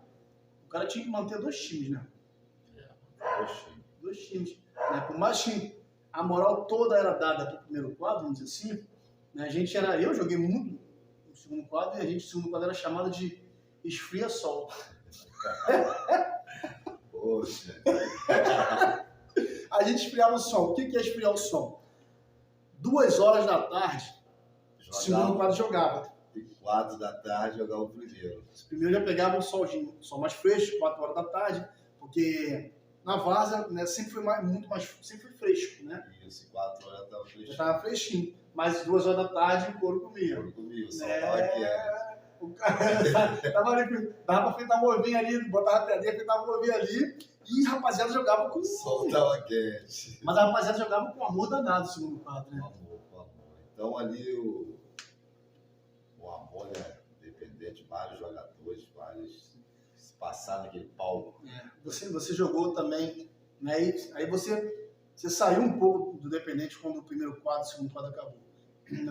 o cara tinha que manter 2 times, né? 2 times. Né? Por mais que a moral toda era dada para o primeiro quadro, vamos dizer assim, né? Eu joguei muito no segundo quadro e o segundo quadro era chamado de esfria-sol. Poxa. A gente esfriava o sol. O que é esfriar o sol? 2 horas da tarde, o segundo quadro jogava. 4 da tarde jogava o primeiro. O primeiro já pegava um sol mais fresco, 4 horas da tarde, porque na várzea, né, sempre foi sempre foi fresco, né? Isso, 4 horas estava fresquinho. Já estava fresquinho, mas 2 horas da tarde o couro comia. O sol tava quieto. O cara tava ali, dava pra fritar uma ovinha ali, botava a pedrinha, fritava uma ovinha ali, e a rapaziada jogava com... O sol tava quente. Mas a rapaziada jogava com amor danado o segundo quadro, né? Com amor. Então ali o amor, né? Dependente de vários jogadores, se passar naquele palco. Você jogou também, né? Aí você saiu um pouco do Dependente quando o primeiro quadro, o segundo quadro acabou.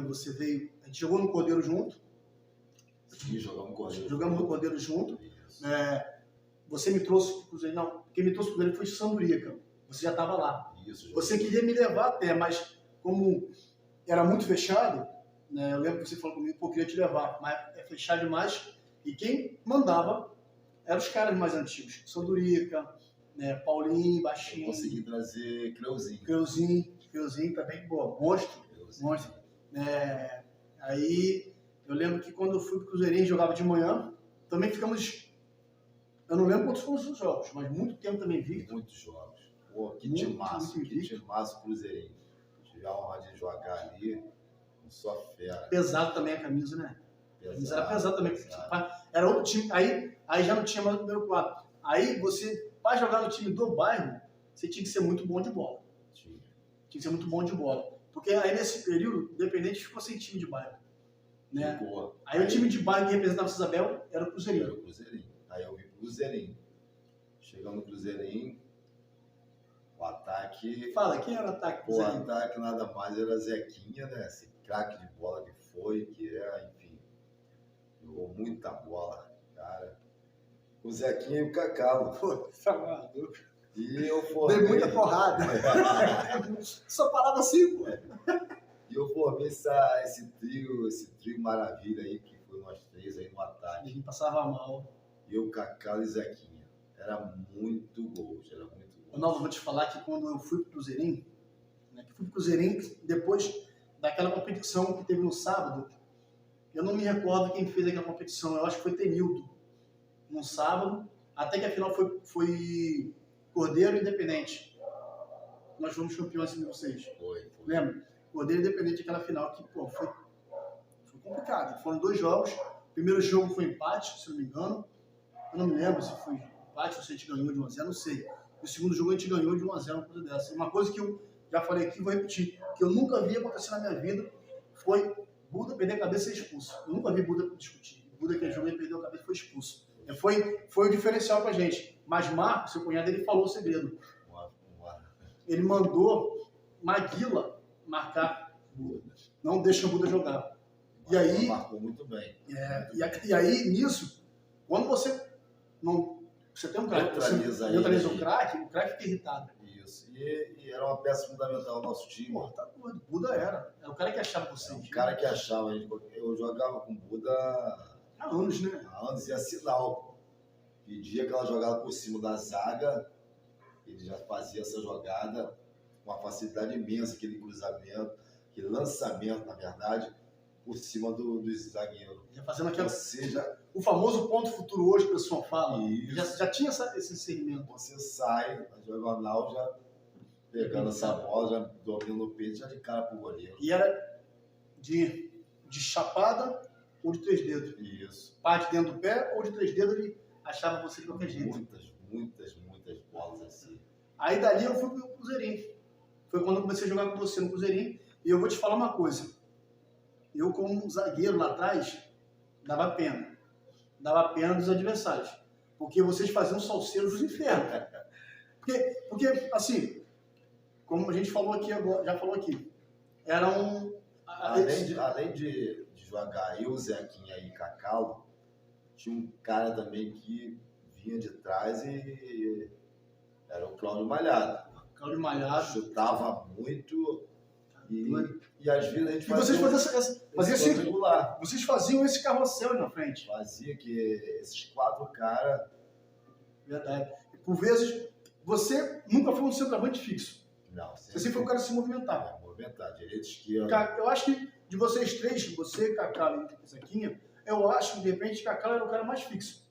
Você veio, a gente jogou no Cordeiro junto. Sim, jogamos no Cordeiro. Jogamos no Cordeiro junto. Você me trouxe para o Cruzeiro, não, quem me trouxe para o Cruzeiro foi Sandurica. Você já estava lá. Isso, você queria me levar até, mas como era muito fechado, né, eu lembro que você falou comigo, pô, eu queria te levar, mas é fechado demais. E quem mandava eram os caras mais antigos. Sandurica, né, Paulinho, Baixinho. Eu consegui trazer Creuzinho. Creuzinho também, pô, monstro. Aí eu lembro que quando eu fui pro Cruzeirinho jogava de manhã, também ficamos... Eu não lembro quantos foram os jogos, mas muito tempo também vi. Muitos jogos. Pô, que timaço Cruzeirinho. Tive a honra de jogar ali, com sua fera. Pesado também a camisa, né? Pesado, a camisa era pesada também. Era outro time, aí já não tinha mais o primeiro quadro. Aí você, para jogar no time do bairro, você tinha que ser muito bom de bola. Tinha. Tinha que ser muito bom de bola. Porque aí nesse período, o Independente ficou sem time de bairro. Né? Ficou. Aí o time de bairro que representava o Isabel era o Cruzeirinho. Era o Cruzeirinho. Aí eu vim pro Cruzeirinho. Chegando no Cruzeirinho, o ataque... Fala, quem era o ataque do O Cruzeirinho? ataque nada mais era Zequinha, né? Esse craque de bola que foi, que é, enfim. Jogou muita bola, cara. O Zequinha e o Cacalo. Pô, tá maluco. E eu formei... Dei muita porrada. Só parava assim, pô. E eu formei esse trio maravilha aí, que foi nós três aí no ataque. Ele passava mal. Eu, Cacalo e Zequinha. Era muito gols, era muito gols. Ronaldo, vou te falar que quando eu fui pro Cruzeirinho, né, que fui pro Cruzeirinho, depois daquela competição que teve no sábado, eu não me recordo quem fez aquela competição, eu acho que foi Tenildo, no sábado, até que a final foi Cordeiro e Independente. Nós fomos campeões em 2006. Foi. Lembra? Cordeiro e Independente, aquela final que, pô, foi complicado. Foram 2 jogos. O primeiro jogo foi empate, se não me engano. Eu não me lembro se foi empate ou se a gente ganhou de 1-0, não sei. O segundo jogo a gente ganhou de 1-0, uma coisa dessa. Uma coisa que eu já falei aqui, vou repetir, que eu nunca vi acontecer na minha vida, foi Buda perder a cabeça e ser expulso. Eu nunca vi Buda discutir. Buda que jogou e perdeu a cabeça e foi expulso. Foi o diferencial pra gente. Mas Marcos, seu cunhado, ele falou o segredo. Ele mandou Maguila marcar Buda. Não deixa o Buda jogar. E aí, marcou muito bem. E aí, nisso, quando você tem um craque, você neutraliza o craque fica irritado. Isso. E era uma peça fundamental do nosso time. Pô, tá doido. Buda era o cara que achava vocês. O cara que achava. Eu jogava com Buda há anos, né? Há anos, e a sinal. Pedia aquela jogada por cima da zaga, ele já fazia essa jogada com uma facilidade imensa, aquele cruzamento, aquele lançamento, na verdade, por cima do zagueiro. Já fazendo aquela... Seja, o famoso ponto futuro hoje, que o pessoal fala. Isso. Já tinha esse segmento. Você sai na diagonal já pegando essa bola, já dominando o peito, já de cara pro goleiro. E era de chapada ou de 3 dedos. Isso. Parte dentro do pé ou de 3 dedos, ele achava você de qualquer jeito. Muitas bolas assim. Aí dali eu fui pro Cruzeirinho. Foi quando eu comecei a jogar com você no Cruzeirinho. E eu vou te falar uma coisa. Eu, como zagueiro lá atrás, dava pena. Dava pena dos adversários. Porque vocês faziam salseiro dos infernos. Porque, assim, como a gente falou aqui agora, já falou aqui, eram... Além de jogar eu, Zequinha e Cacalo, tinha um cara também que vinha de trás e era o Cláudio Malhado. Cláudio Malhado. Chutava muito e às vezes a gente fazia esse regular. Vocês faziam esse carrossel na frente. Fazia que esses 4 caras... Verdade. E por vezes, você nunca foi um centroavante fixo. Não. Você sempre foi um cara que se movimentava. Movimentar, direita, esquerda. Eu acho que de vocês 3, você, Cacá e Zequinha, eu acho que de repente Cacá era o cara mais fixo.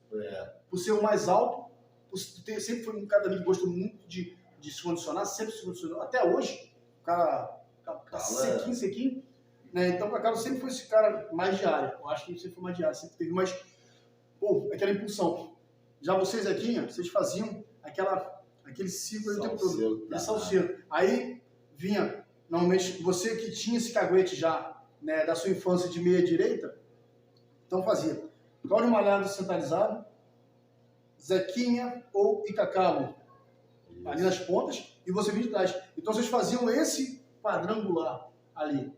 Por ser o mais alto, sempre foi um cara também que gostou muito de se condicionar, sempre se condicionou. Até hoje, o cara sequinho. Né? Então o Cacá sempre foi esse cara mais de área. Eu acho que ele sempre foi mais de área, sempre teve mais, aquela impulsão. Já vocês, Zequinha, vocês faziam aquele ciclo o tempo todo. De salseiro. Aí vinha, normalmente, você que tinha esse caguete já, né, da sua infância de meia direita, então fazia Cláudio Malhado centralizado, Zequinha ou Cacalo ali nas pontas, e você vinha de trás. Então vocês faziam esse quadrangular ali.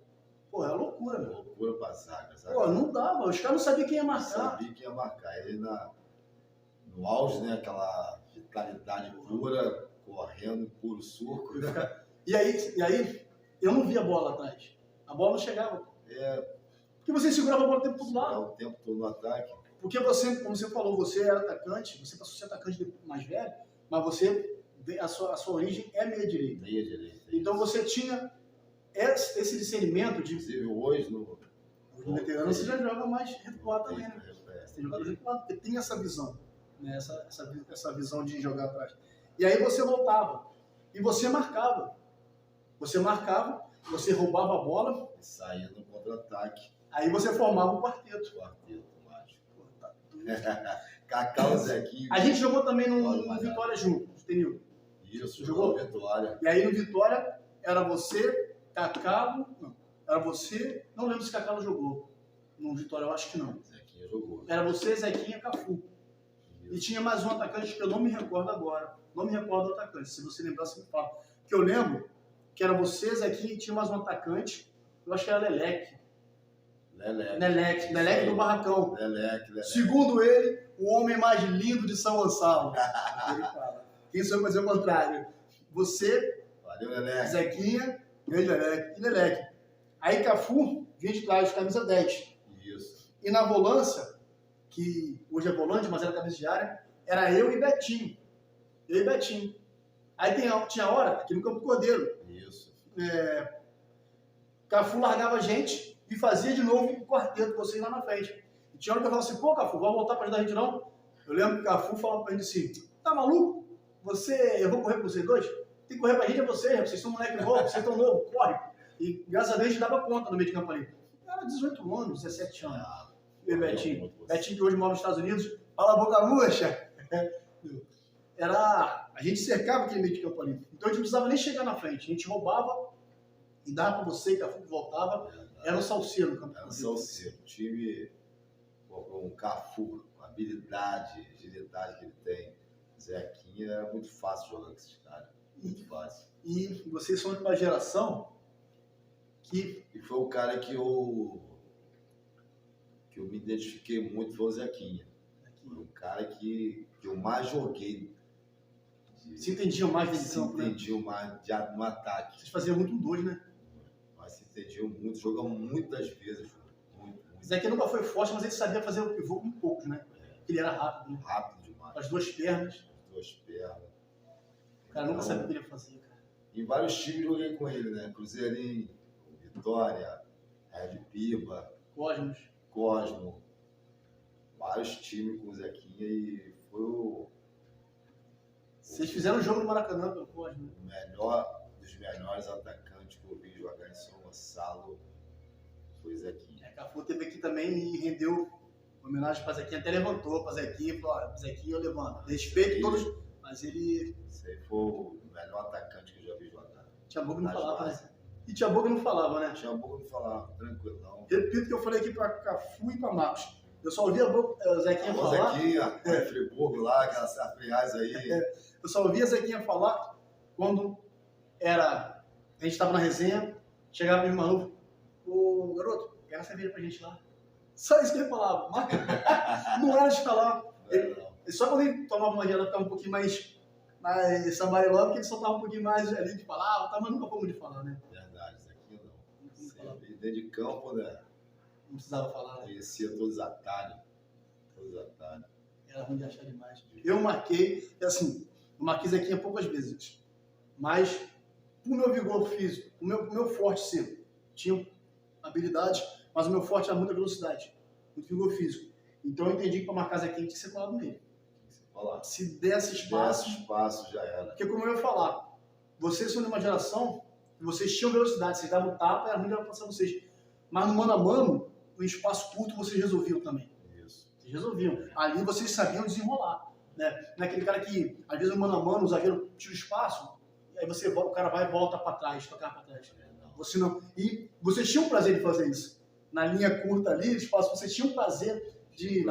Pô, é loucura, meu. Loucura pra zaga. Pô, não dava, os caras não sabiam quem ia marcar. Sabia quem ia marcar. Ele no auge, né, aquela vitalidade pura, correndo, puro surco. E aí, eu não via a bola atrás. A bola não chegava. Porque você segurava a bola o tempo todo lá. O tempo todo no ataque. Porque você, como você falou, você era atacante, você passou a ser atacante mais velho, mas a sua origem é meia direita. Meia direita. Então você tinha esse discernimento de... Inclusive hoje, no veterano, você já joga mais recuado também, né? Você tem jogado recuado, porque tem essa visão, né? Essa visão de jogar atrás. E aí você voltava, e você marcava. Você roubava a bola. E saía no contra-ataque. Aí você formava o quarteto. Mágico. Pô, tá tudo. Cacau, Zequinha. A gente jogou também no Vitória junto, entendeu? Isso, Jogou no Vitória. E aí no Vitória era você, Cacau, não, era você, não lembro se Cacau jogou. No Vitória eu acho que não. Zequinha jogou. Era você, Zequinha, Cafu. Isso. E tinha mais um atacante que eu não me recordo agora. Não me recordo do atacante. Se você lembrar, você me fala. Que eu lembro que era você, Zequinha, e tinha mais um atacante. Eu acho que era Leleque. Leleque do Barracão. Leleque. Segundo ele, o homem mais lindo de São Gonçalo. Ele fala. Quem sou eu pra dizer o contrário? Você, Valeu, Leleque. Zequinha, e Leleque. Aí Cafu vinha de trás, camisa 10. Isso. E na volância, que hoje é volante, mas era camisa de área, era eu e Betinho. Aí tinha hora, aqui no Campo Cordeiro, Isso. Cafu largava a gente e fazia de novo um quarteto, vocês lá na frente. E tinha hora que eu falava assim, pô, Cafu, vai voltar pra ajudar a gente não? Eu lembro que o Cafu falava pra gente assim, tá maluco? Eu vou correr com vocês dois? Tem que correr pra gente, é vocês são moleque novo, vocês estão novos, corre. E graças a Deus a gente dava conta no meio de campo ali. Era 18 anos, 17 anos. E o Betinho que hoje mora nos Estados Unidos, fala boca murcha. A gente cercava aquele meio de campo ali. Então a gente não precisava nem chegar na frente. A gente roubava e dava pra você, que a Cafu voltava. Era um salseiro no campo. Era um salseiro. O time, um Cafu, com a habilidade, agilidade que ele tem. Zequinha, era muito fácil jogar com esses caras. Muito fácil. E vocês são de uma geração que... E foi o cara que eu me identifiquei muito, foi o Zequinha. Foi um cara que eu mais joguei. Se entendiam mais desse campo, né? Se entendiam mais no ataque. Vocês faziam muito dois, né? Mas se entendiam muito, jogamos muitas vezes. Muito. Zequinha nunca foi forte, mas ele sabia fazer o pivô com poucos, né? Ele era rápido, né? Rápido demais. Com as duas pernas. O cara nunca sabia o que ele ia fazer, cara. Em vários times joguei com ele, né? Cruzeirinho, Vitória, Red Piba, Cosmo. Vários times com o Zequinha e foi Vocês fizeram um jogo no Maracanã pelo Cosmo. Dos melhores atacantes que eu vi jogar em São Gonçalo foi o Zequinha. Cafu teve aqui também e rendeu homenagem para Zequinha, até levantou para Zequinha, falou, Zequinha eu levanto. Respeito todos, mas ele... Esse aí foi o melhor atacante que eu já vi jogar. Tinha boca não falava, né? E tinha boca não falava, né? Tinha boca não falava, tranquilão. Repito que eu falei aqui para Cafu e para Marcos. Eu só ouvia o Zequinha falar... Zequinha, Friburgo lá, aquelas afriais aí. Eu só ouvia Zequinha falar quando a gente estava na resenha, chegava para o maluco, ô garoto, pega a cerveja pra gente lá. Só isso que ele falava. Não era de falar. Só quando ele tomava uma gelada, ficava um pouquinho mais sambarilão, porque ele soltava um pouquinho mais ali de falar, mas nunca fomos de falar, né? Verdade, Zequinha não. Dentro de campo, né? Não precisava falar, né? Conhecia todos os atalhos. Era ruim de achar demais. Eu marquei, eu marquei Zequinha poucas vezes, mas o meu vigor físico, o meu forte sim, tinha habilidade, mas o meu forte era muita velocidade, muito vigor físico. Então eu entendi que para marcar Zequinha tinha que ser colado nele. Se desse espaço, já era. Porque como eu ia falar, vocês são de uma geração que vocês tinham velocidade, vocês davam tapa, era ruim de passar vocês. Mas no mano a mano, no espaço curto, vocês resolviam também. Isso. Vocês resolviam. Ali vocês sabiam desenrolar. Né? Não é aquele cara que, às vezes, no mano a mano, o zagueiro tira o espaço, e aí o cara vai e volta para trás, tocar para trás. Você não. E vocês tinham prazer de fazer isso. Na linha curta ali, espaço, vocês tinham prazer de ir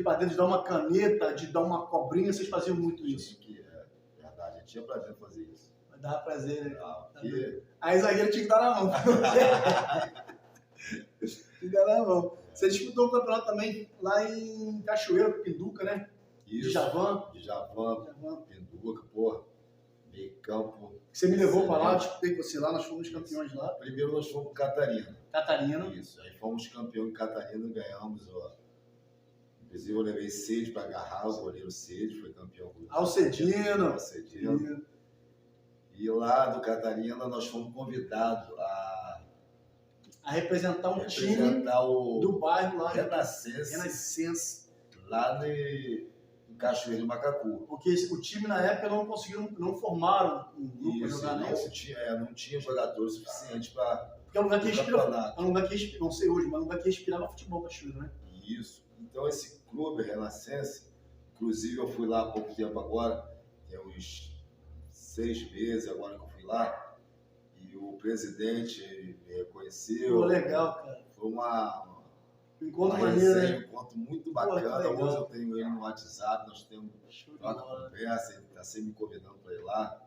para dentro, de dar uma caneta, de dar uma cobrinha, vocês faziam muito isso. Verdade, eu tinha prazer em fazer isso. Dava prazer, né? Porque... Aí o zagueiro tinha que dar na mão. Tinha que dar na mão. Você disputou o campeonato também lá em Cachoeiro, Pinduca, né? Isso. Javan, Pinduca, porra. Meio campo. Você me levou para lá, disputei com você lá, nós fomos campeões lá. Primeiro nós fomos Catarina. Isso, aí fomos campeão em Catarina, ganhamos, inclusive eu levei Sede para agarrar, o goleiro Sede foi campeão. Alcedino. E lá do Catarina nós fomos convidados a representar um time do bairro lá. Renascença. Lá no Cachoeiro de Macacu. Porque o time na época não formaram um grupo para jogar, né? Não tinha jogadores suficientes para... Porque é um lugar que não sei hoje, mas é um lugar que respirava futebol Cachoeiro, né? Isso. Então esse clube Renascença Inclusive, eu fui lá há pouco tempo agora, tem uns 6 meses agora que eu fui lá, e o presidente me reconheceu. Pô, legal, cara. Foi uma encontro maneiro, resenha, um encontro muito bacana. Pô, hoje eu tenho ele no WhatsApp, nós temos uma conversa, ele está sempre me convidando para ir lá.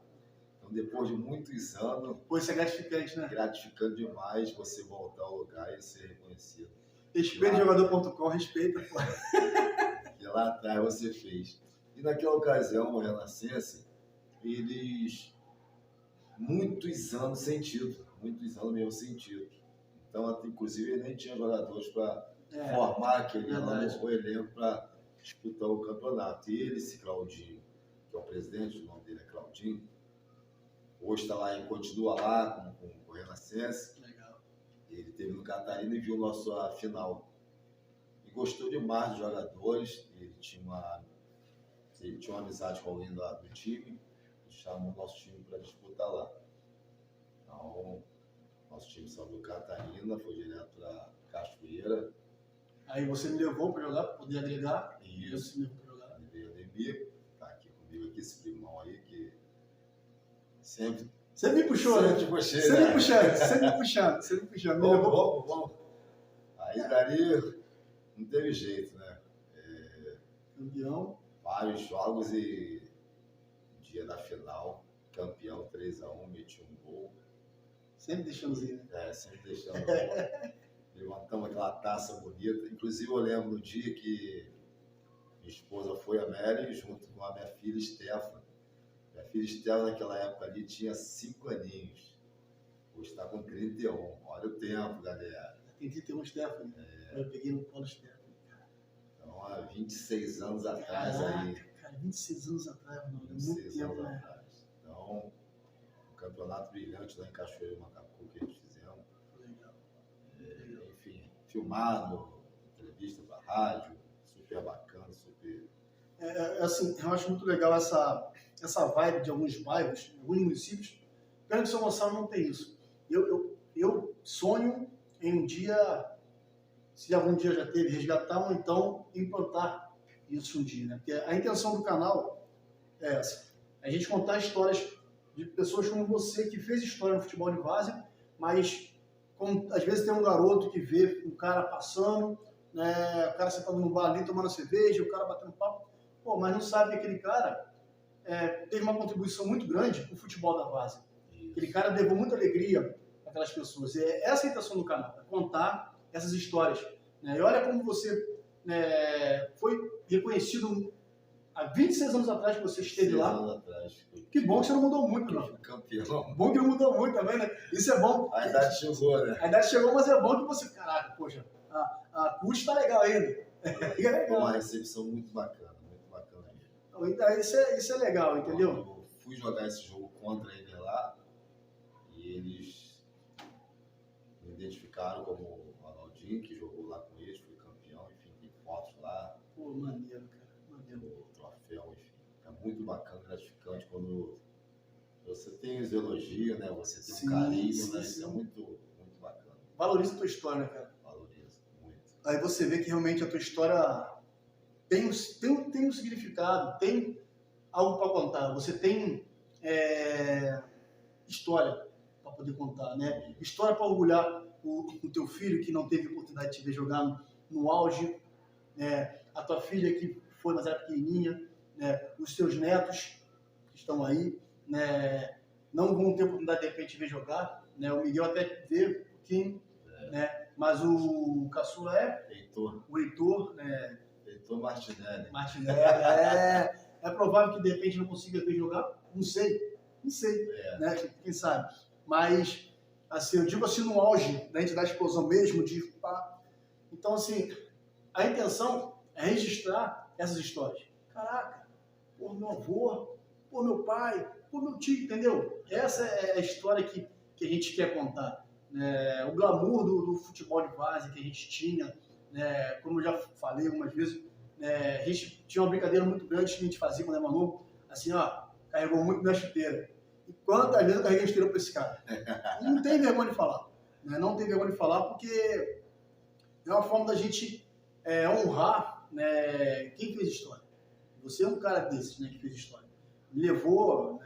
Então, depois de muitos anos... Pô, isso é gratificante, né? Gratificante demais você voltar ao lugar e ser reconhecido. Respeita jogador.com, respeita, pô. Que lá atrás você fez. E naquela ocasião, o Renascença, eles... muitos anos sem título. Muitos anos mesmo sem título. Então, inclusive, ele nem tinha jogadores para formar aquele ano, o elenco para disputar o campeonato. E ele, esse Claudinho, que é o presidente, o nome dele é Claudinho, hoje está lá e continua lá com o Renascença. Legal. Ele esteve no Catarina e viu nossa final. E gostou demais dos jogadores. Ele tinha uma amizade com alguém do time e chamou o nosso time para disputar lá. Então, nosso time saiu do Catarina, foi direto para Cachoeira. Aí você me levou para jogar, para poder agregar. Isso. Você me levou para jogar. Levei o Ademir, tá aqui comigo, aqui, esse primão aí, que sempre... Você me puxou, né? Sempre puxei, Você né? me puxando. Me levou. Vamos. Aí dali não teve jeito, né? Campeão. Vários jogos e dia da final, campeão 3-1, meti um gol. Sempre deixamos né? Sempre deixando gol. Levantamos aquela taça bonita. Inclusive eu lembro no dia que minha esposa foi a Mary junto com a minha filha Stephanie. Minha filha Estela, naquela época ali, tinha 5 aninhos. Hoje está com 31. Olha o tempo, galera. Tem 31 Stephanie. Eu peguei no colo Stephanie. Então, há 26 anos atrás aí. Cara, 26 anos atrás, mano. Muito tempo, né? Atrás. Então, um campeonato brilhante lá em Cachoeira do Macacu que a gente fizemos. Legal. Enfim, filmado, entrevista para rádio, super bacana, super... assim, eu acho muito legal essa vibe de alguns bairros, alguns municípios. Pena que São Gonçalo não tem isso. Eu sonho em um dia, se algum dia já teve, resgatar ou então implantar isso um dia, né? Porque a intenção do canal é essa. A gente contar histórias de pessoas como você que fez história no futebol de várzea, mas às vezes tem um garoto que vê um cara passando, né, o cara sentado no bar ali tomando cerveja, o cara batendo papo, pô, mas não sabe que aquele cara teve uma contribuição muito grande para o futebol da várzea. Aquele cara levou muita alegria para aquelas pessoas. E essa é a intenção do canal, é contar essas histórias. Né? E olha como você foi reconhecido há 26 anos atrás que você esteve lá. Anos atrás. Que bom que você não mudou muito, não. Campeão. Bom que não mudou muito também, né? Isso é bom. A idade chegou, né? A idade chegou, mas é bom que você... Caraca, poxa, a CUT tá legal ainda. Foi uma recepção muito bacana mesmo. Então, isso é legal, entendeu? Eu fui jogar esse jogo contra ele lá e eles me identificaram como o Ronaldinho, que jogou lá com eles, foi campeão, enfim, tem fotos lá. Pô, maneiro, cara, maneiro. O troféu, enfim. É muito bacana, gratificante quando você tem os elogios, né? Você tem um carinho, né? Isso é muito, muito bacana. Valoriza a tua história, né, cara? Valoriza, muito. Aí você vê que realmente a tua história tem um significado, tem algo para contar. Você tem história para poder contar, né? História para orgulhar o teu filho que não teve oportunidade de te ver jogar no auge, né? A tua filha que foi, mas era pequenininha, né? Os teus netos que estão aí, né? Não vão ter oportunidade de repente de ver jogar, né? O Miguel até vê um pouquinho, né? Mas o caçula o Heitor, né? Heitor Martinelli. É provável que de repente não consiga ver jogar, não sei, né? Quem sabe. Mas, assim, eu digo assim no auge da entidade de explosão mesmo, então, assim, a intenção é registrar essas histórias. Caraca, pô, meu avô, pô, meu pai, pô, meu tio, entendeu? Essa é a história que a gente quer contar. Né? O glamour do futebol de várzea que a gente tinha, né? Como eu já falei algumas vezes, a gente tinha uma brincadeira muito grande que a gente fazia quando era maluco, assim, ó, carregou muito na chuteira. E quantas vezes eu carreguei a chuteira para esse cara? Não tem vergonha de falar. Né? Não tem vergonha de falar porque é uma forma da gente honrar, né, quem fez história. Você é um cara desses, né, que fez história. Me levou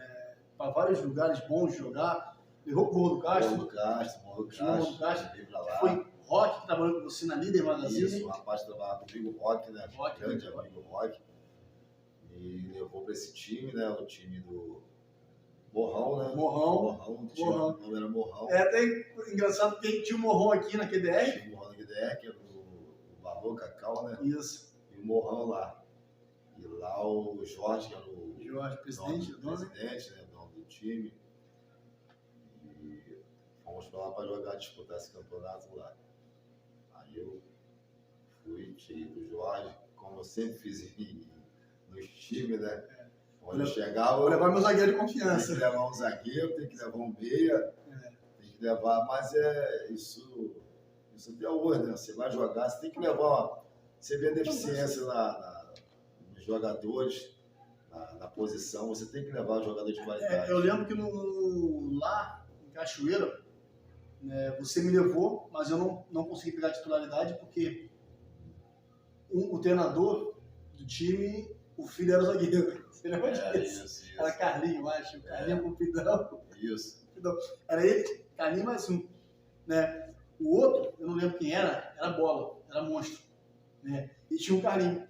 para vários lugares bons de jogar. Levou pro Morro do Castro. Morro do Castro. Morro do Castro. Veio pra lá. Foi Rock que trabalhou com você na Líder Magazine. Isso, o rapaz trabalhava comigo, Rock, né? Rock, grande amigo Rock. Me levou para esse time, né? O time do Morrão, né? Morrão. O nome era Morrão. É até engraçado porque tinha o Morrão aqui na QDR. Tinha o Morrão na QDR, que era o Valor, Cacau, né? Isso. E o Morrão lá. E lá o Jorge, que era o presidente, dono do time. E fomos para lá para jogar, disputar esse campeonato lá. Aí eu fui, cheguei pro Jorge, como eu sempre fiz nos times, né? Quando eu chegava. Vou levar meu zagueiro de confiança. Tem que levar um zagueiro, tem que levar um meia, tem que levar. Mas isso até hoje, né? Você vai jogar, você tem que levar. Você vê a deficiência nos jogadores, na posição, você tem que levar o jogador de qualidade. Eu lembro que lá em Cachoeira, você me levou, mas eu não consegui pegar a titularidade porque o treinador do time, o filho era o zagueiro. Você lembra disso? Isso. Era Carlinho, eu acho. Carlinho Compidão. Isso. Era ele, Carlinho mais um. Né? O outro, eu não lembro quem era Bola, era Monstro. Né? E tinha um Carlinho.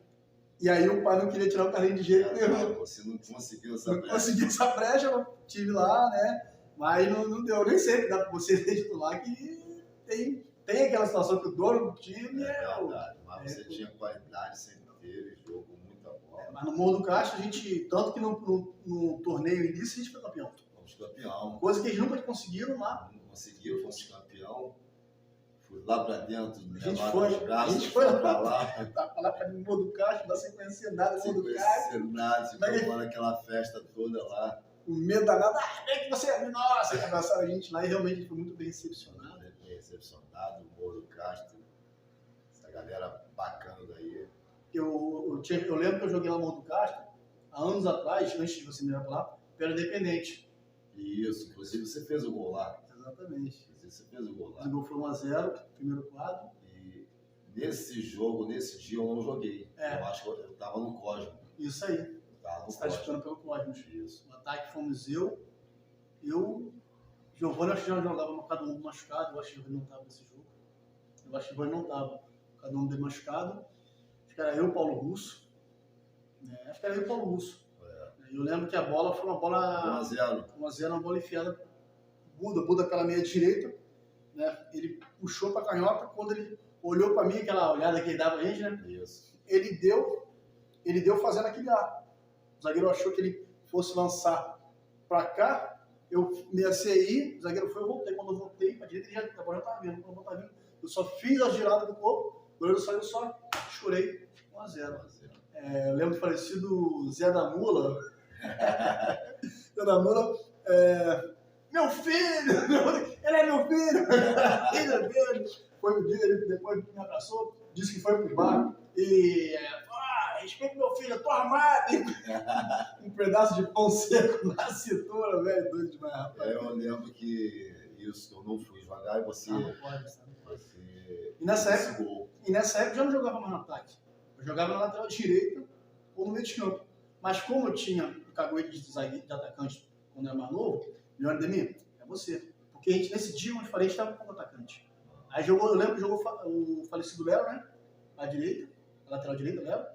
E aí o pai não queria tirar o Carlinho de jeito nenhum. Você não conseguiu essa brecha. Não consegui essa brecha, eu tive lá, né? Mas não deu. Nem sei que dá pra você ser titular que tem aquela situação que o dono do time é verdade, mas você tinha qualidade, sempre teve jogo, muita bola. Mas no Morro do Castro, a gente, tanto que no torneio início, a gente foi campeão. Fomos campeão. Coisa que eles nunca conseguiram lá. Não conseguiram, fomos campeão. Fui lá pra dentro, a gente foi lá. Lá pra Morro do Castro, lá sem conhecer nada do Morro do Castro. Sem nada, se formando aquela festa toda lá. O medo danado, é que você é, nossa, que abraçaram a gente lá e realmente a gente foi muito bem recepcionado. O Morro do Castro, essa galera bacana daí. Eu lembro que eu joguei lá no Morro do Castro, há anos atrás, antes de você me levar pra lá, pelo Independente. Isso, inclusive você fez o gol lá. Exatamente. Você fez o gol lá. O gol foi 1-0, primeiro quadro. E nesse jogo, nesse dia, eu não joguei. Eu acho que eu tava no Cosmo. Isso aí. Você está disputando pelo Cosmos. Isso. O ataque fomos Giovanni, acho que já jogava cada um machucado. Eu acho que o Giovanni não estava nesse jogo. Eu acho que o Giovanni não estava. Cada um dele machucado. Acho que era eu, Paulo Russo. Acho que era eu e Paulo Russo. Eu lembro que a bola foi uma bola 1-0, uma bola enfiada. Buda pela meia direita. Né? Ele puxou para a canhota. Quando ele olhou para mim, aquela olhada que ele dava a gente, né? Isso. Ele deu fazendo aquele ar. O zagueiro achou que ele fosse lançar para cá, eu me aí, o zagueiro foi, eu voltei. Quando eu voltei para a direita, ele já estava vindo. Quando eu estava vindo, eu só fiz a girada do corpo, o goleiro saiu, só chorei 1-0. Eu lembro do falecido Zé da Mula. Zé da Mula, meu filho! Ele é meu filho! Ele é dele! Foi o dia, ele depois me abraçou, disse que foi pro bar e... respeita meu filho, eu tô armado! Um pedaço de pão seco na cintura, velho, doido demais, rapaz. Eu lembro que eu não fui jogar e você... não pode, sabe? E nessa época eu já não jogava mais no ataque. Eu jogava na lateral direita ou no meio de campo. Mas como eu tinha o caguete de atacante quando eu era mais novo, melhor de mim, é você. Porque nesse dia, onde falei, a gente estava como atacante. Aí eu lembro que jogou o falecido Léo, né? A direita, a lateral direita, Léo.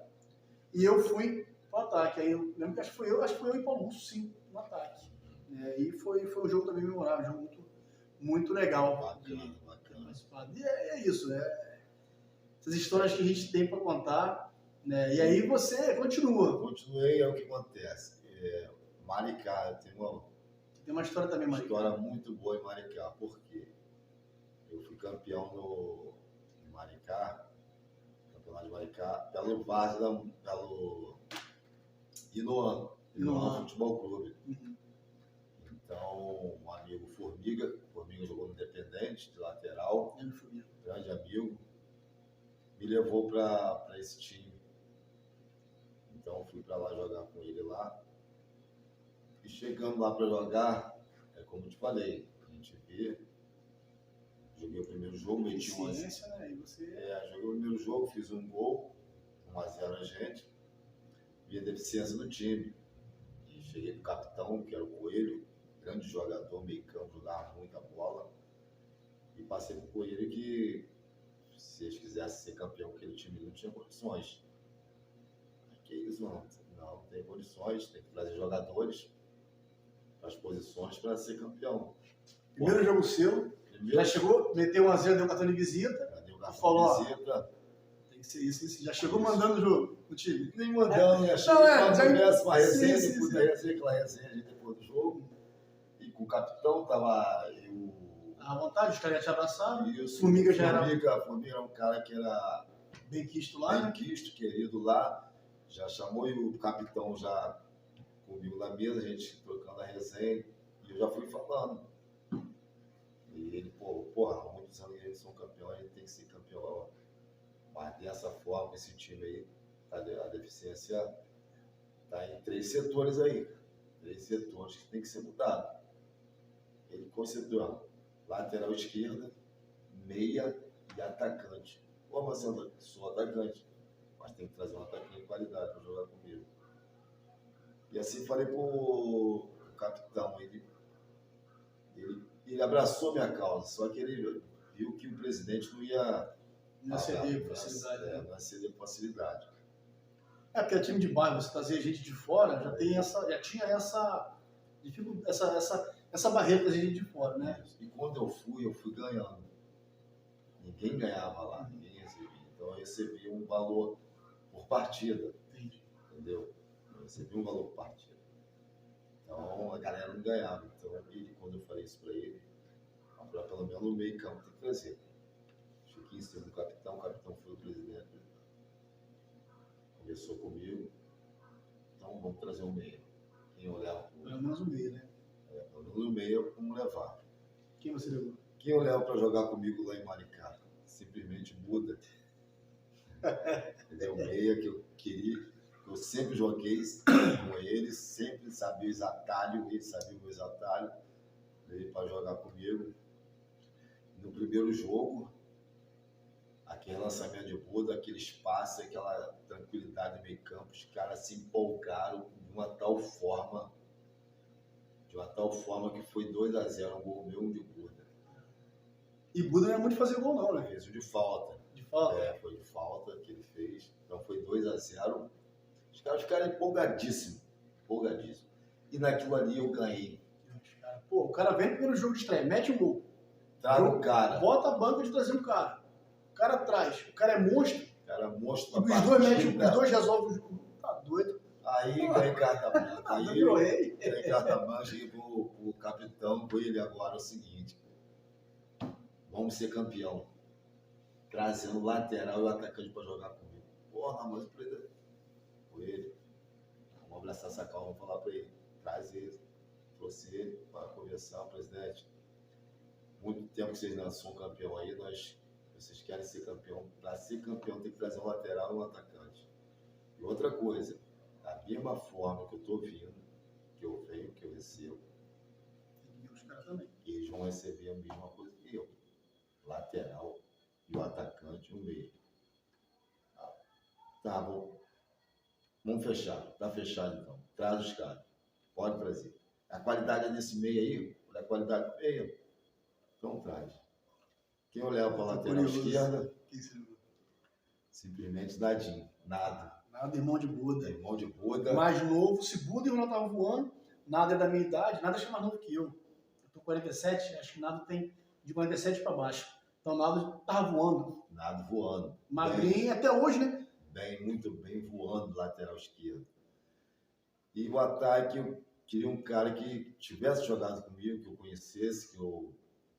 E eu fui pro ataque. Aí eu lembro que acho que foi eu e Paulo Russo, sim, no ataque. E foi um jogo também memorável, um jogo muito, muito legal. Bacana. E é isso, essas histórias que a gente tem para contar, né? E aí você continua. Continuei, é o que acontece. Maricá, tem uma história também, Maricá. Uma história muito boa em Maricá, porque eu fui campeão no Maricá, campeonato de Maricá, pelo Várzea, pelo Inoan Futebol Clube. Uhum. Então, um amigo Formiga jogou no Independente, de lateral, grande amigo, me levou para esse time. Então, fui para lá jogar com ele lá. E chegando lá para jogar, como eu te falei, a gente vê, joguei o primeiro jogo, meti um joguei o primeiro jogo, fiz um gol, 1-0 a gente. vi a deficiência do time. E cheguei com o capitão, que era o Coelho, grande jogador, meio campo, jogava muita bola. E passei pro Coelho que, se eles quisessem ser campeão, aquele time não tinha condições. Que isso, não tem condições, tem que trazer jogadores para as posições para ser campeão. Primeiro jogo seu, já chegou, meteu 1-0, deu cartão de visita, falou, tem que ser isso. Já chegou mandando o jogo no time. Nem mandando, né? Chegou uma resenha, depois da resenha, aquela resenha depois do jogo. E com o capitão tava eu... À vontade, os caras já te abraçaram. Isso, Formiga já era... Formiga era um cara que era... bem quisto lá, bem quisto, querido lá. Já chamou e o capitão já comigo na mesa, a gente trocando a resenha. E eu já fui falando. E ele, há muitos anos eles são campeões, a gente tem que ser campeão. Mas dessa forma, esse time aí, a deficiência está em 3 setores aí. 3 setores que tem que ser mudado. Ele considerando lateral esquerda, meia e atacante. Pô, Marcelo, sou atacante, mas tem que trazer um atacante de qualidade para jogar comigo. E assim falei pro capitão, ele abraçou minha causa, só que ele viu que o presidente não ia ceder facilidade. Não ia ceder facilidade. Porque é time de bairro, você trazer gente de fora, já tinha essa barreira da gente de fora, né? E quando eu fui ganhando. Ninguém ganhava lá, ninguém recebia. Então eu recebi um valor por partida. Entendi. Entendeu? Eu recebi um valor por partida. Então a galera não ganhava. Então quando eu falei isso para ele, pelo menos no meio campo tem que trazer. Chiquinho sendo o capitão foi o presidente. Conversou comigo. Então vamos trazer um meia. Quem eu levo? Pelo menos um meia, né? Pelo menos um meia, vamos levar. Quem você levou? Quem eu levo para jogar comigo lá em Maricá? Simplesmente muda. Ele é o meia que eu queria, que eu sempre joguei com ele, sempre sabia os atalhos, ele sabia os atalhos, veio para jogar comigo. No primeiro jogo, aquele lançamento de Buda, aquele espaço, aquela tranquilidade no meio campo, os caras se empolgaram de uma tal forma que foi 2-0, um gol meu, um de Buda. E Buda não é muito fazer gol não, né? Fez o de falta. De falta? Foi de falta que ele fez. Então foi 2-0. Os caras ficaram empolgadíssimos. E naquilo ali eu ganhei. Pô, o cara vem no primeiro jogo de estreia, mete um gol. Traz um cara. Bota a banca de trazer um cara. O cara traz. O cara é monstro. O cara é monstro. Os dois resolvem o jogo. Tá doido. Aí ganhei carta branca. Ganhei carta branca, cheguei pro capitão com ele agora é o seguinte. Vamos ser campeão. Trazendo o lateral e o atacante para jogar comigo. Porra, mas o presidente. Com ele. Vamos abraçar essa calma, vamos falar para ele. Traz ele. Trouxe ele para conversar, presidente. Muito tempo que vocês não são campeão aí, vocês querem ser campeão. Para ser campeão tem que trazer um lateral e um atacante. E outra coisa, da mesma forma que eu estou vindo, que eu venho, que eu recebo, os caras também. Eles vão receber a mesma coisa que eu. Lateral e o atacante no meio. Tá bom. Vamos fechar. Tá fechado então. Traz os caras. Pode trazer. A qualidade é desse meio aí? A qualidade do meio? Então traz. Quem eu levo para a lateral esquerda? Simplesmente Dadinho. Nada, irmão de Buda. Irmão de Buda. Mais novo. Se Buda e o Ronaldo estavam voando, Nada é da minha idade. Nada é mais novo que eu. Eu tô 47, acho que Nada tem de 47 para baixo. Então Nada tava voando. Nada voando. Magrinho até hoje, né? Muito bem voando lateral esquerdo. E o ataque, eu queria um cara que tivesse jogado comigo, que eu conhecesse, que eu,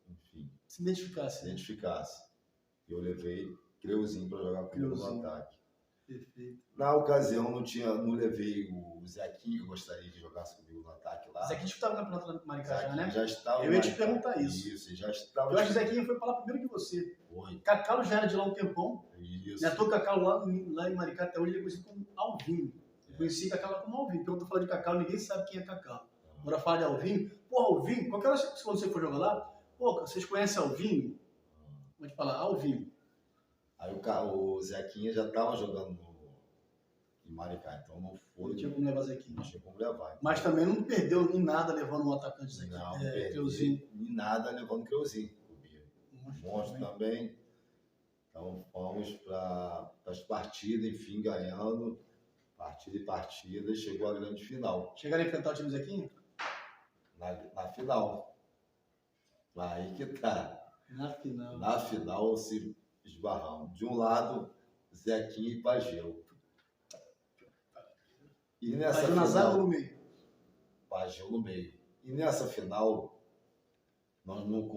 enfim... Se identificasse. Eu levei Creuzinho para jogar comigo no ataque. Perfeito. Na ocasião, não levei o Zequinho, que eu gostaria que jogasse comigo no ataque lá. O Zequinho estava no campeonato Maricá já, né? Já estava. Eu ia te perguntar isso. Isso, já estava. Eu acho que o Zequinho foi falar primeiro que você. Foi. Cacalo já era de lá um tempão. Isso. Né? Tô Cacalo lá em Maricá até hoje, ele é conhecido como Alvinho. Eu conheci Cacalo como Alvinho. Então eu tô falando de Cacalo, ninguém sabe quem é Cacalo. Agora fala de Alvinho. Pô, Alvinho, qualquer hora quando você for jogar lá, pô, vocês conhecem Alvinho? Pode falar, Alvinho. Aí o Zequinha já estava jogando em Maricá. Então não Não foi. tinha como levar Zequinha. Não tinha como levar. Então, Mas também não perdeu em nada levando um atacante Zequinha. não perdi em nada levando o Creuzinho. Monstro também. Então fomos para as partidas, enfim, ganhando. Partida e partida, chegou a grande final. Chegaram a enfrentar o time Zequinha? Na final. Aí que tá. Na final. Na final se esbarramos. De um lado, Zequinha e Pageu. E nessa Pageu final, na zaga ou no meio? Pageu no meio. E nessa final, nós não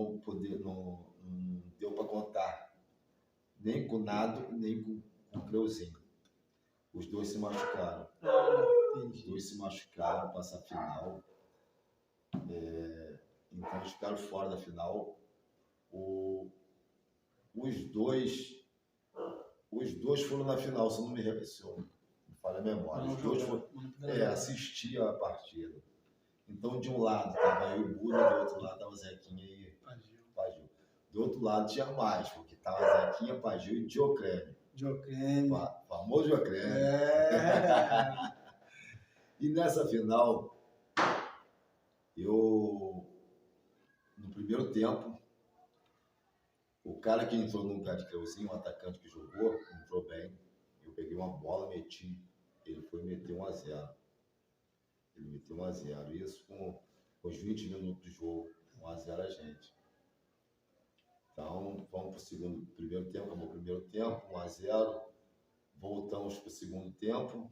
deu para contar. Nem com o Nado, nem com o Creuzinho. Os dois se machucaram. Os dois se machucaram para essa final. Então eles ficaram fora da final. Os dois foram na final, se não me falha a memória. Os dois foram assistir a partida. Então de um lado estava eu e o Buda, do outro lado estava Zequinha e Pageu. Do outro lado tinha mais, porque estava Zequinha, Pageu e Diocrânio. Famoso Diocrânio. E nessa final, no primeiro tempo, o cara que entrou no lugar de Creuzinho, o atacante que jogou, entrou bem. Eu peguei uma bola, meti. Ele foi meter 1-0. Ele meteu 1-0. Isso com os 20 minutos de jogo. 1-0 a gente. Então, vamos para o primeiro tempo. Acabou o primeiro tempo, 1-0. Voltamos para o segundo tempo.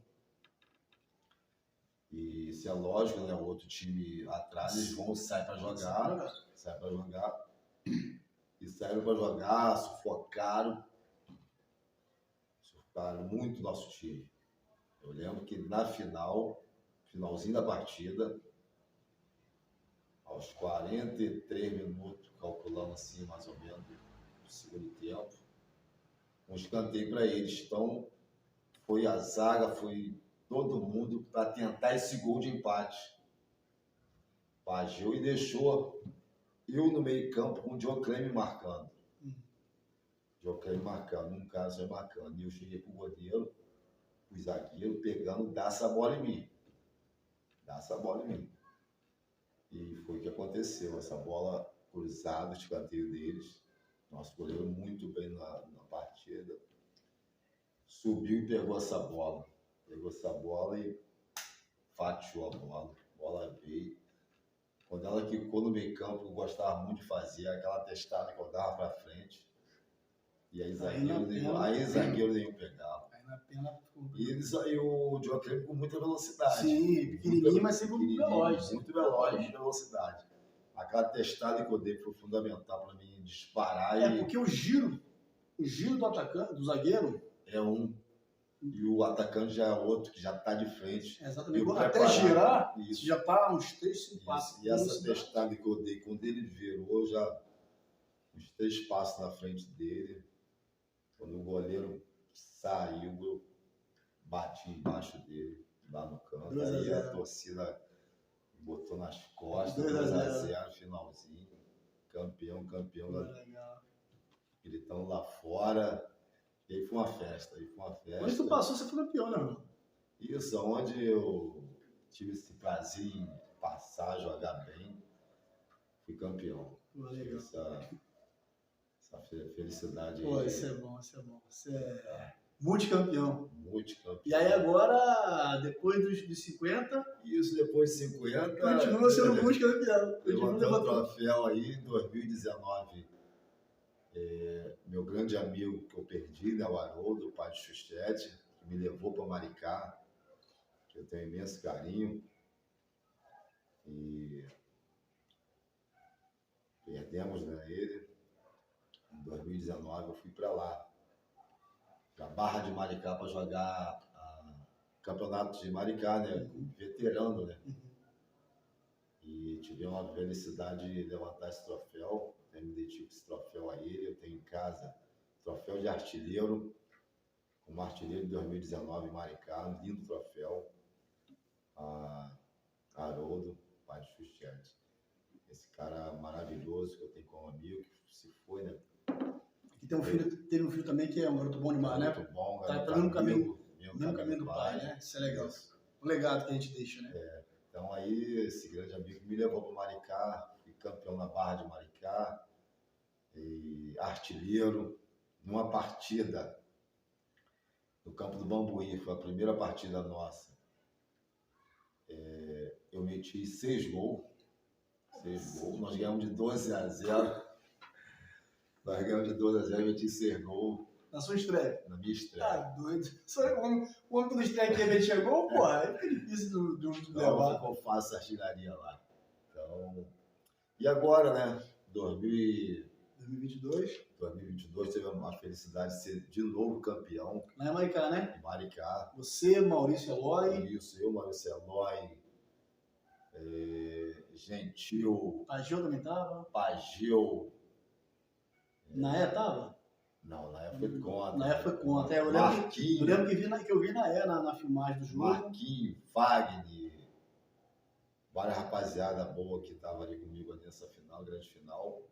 E isso é lógico, né? O outro time atrás, eles saem para jogar. E saíram para jogar, sufocaram muito o nosso time. Eu lembro que na finalzinho da partida, aos 43 minutos, calculando assim mais ou menos, do segundo tempo, um escanteio para eles. Então, foi a zaga, foi todo mundo para tentar esse gol de empate. Pageu e deixou eu no meio campo com o Dioclêmio marcando. Dioclêmio marcando, um cara só marcando. E eu cheguei pro goleiro, o zagueiro, pegando, dá essa bola em mim. E foi o que aconteceu. Essa bola cruzada, o escanteio deles. Nosso goleiro muito bem na partida. Subiu e pegou essa bola. E fatiou a bola. A bola veio. Quando ela quicou no meio campo, eu gostava muito de fazer aquela testada que eu dava para frente. E aí zagueiro nenhum pegava. Aí na pena E o Dioclêmio com muita velocidade. Sim, pequenininho, mas sempre muito veloz. Muito veloz, muita velocidade. Aquela testada que eu dei foi fundamental para mim disparar. Porque o giro do atacante, do zagueiro... é um. E o atacante já é outro, que já está de frente. Exatamente. Até girar, isso. Já está uns 3, 5 passos. E essa testada que eu dei, quando ele virou, já uns 3 passos na frente dele. Quando o goleiro saiu, eu bati embaixo dele, lá no canto. Aí a torcida botou nas costas, 2-0, finalzinho. Campeão. Legal. Gritando lá fora. E aí foi uma festa. Onde tu passou, você foi campeão, né, irmão? Isso, onde eu tive esse prazer em passar, jogar bem, fui campeão. Legal. Essa felicidade. Pô, isso é bom. Você é multicampeão. Multicampeão. E aí agora, depois dos 50... Isso, depois de 50... Continua sendo multicampeão. Levantou o troféu aí em 2019. Meu grande amigo que eu perdi, né, o Haroldo, o pai de Xuxete, que me levou para Maricá, que eu tenho imenso carinho. E perdemos, né, ele. Em 2019 eu fui para lá, para Barra de Maricá, para jogar campeonato de Maricá, né, veterano, né. E tivemos a felicidade de levantar esse troféu. Eu me dedico esse troféu a ele. Eu tenho em casa troféu de artilheiro, como artilheiro de 2019 em Maricá, um lindo troféu. Haroldo, pai de Xuxete. Esse cara maravilhoso que eu tenho como amigo, que se foi, né? E teve um filho também que é um garoto bom demais, né? Muito bom, tá no caminho. mesmo caminho do pai, né? Isso é legal. O legado que a gente deixa, né? Então aí esse grande amigo me levou para o Maricá, fui campeão na Barra de Maricá, e artilheiro, numa partida no campo do Bambuí, foi a primeira partida nossa. Eu meti 6 gols, nós ganhamos de 12-0. Nós ganhamos de 12-0, eu meti 6 gols. Na sua estreia? Na minha estreia. Tá doido. O homem quando estreia aqui ele chegou, pô, é difícil de levar. Então, eu faço artilharia lá. Então, e agora, né? 2022 teve a felicidade de ser de novo campeão. Lá em Maricá, né? Em Maricá. Você, Maurício Eloy. Isso, eu, Maurício Eloy. Gentil. Pageu também tava? Pageu. Naé tava? Não, Naé foi contra. Naé foi contra. Eu lembro que eu vi Naé na filmagem do jogo. Marquinhos, Wagner, várias rapaziada boa que tava ali comigo nessa final, grande final.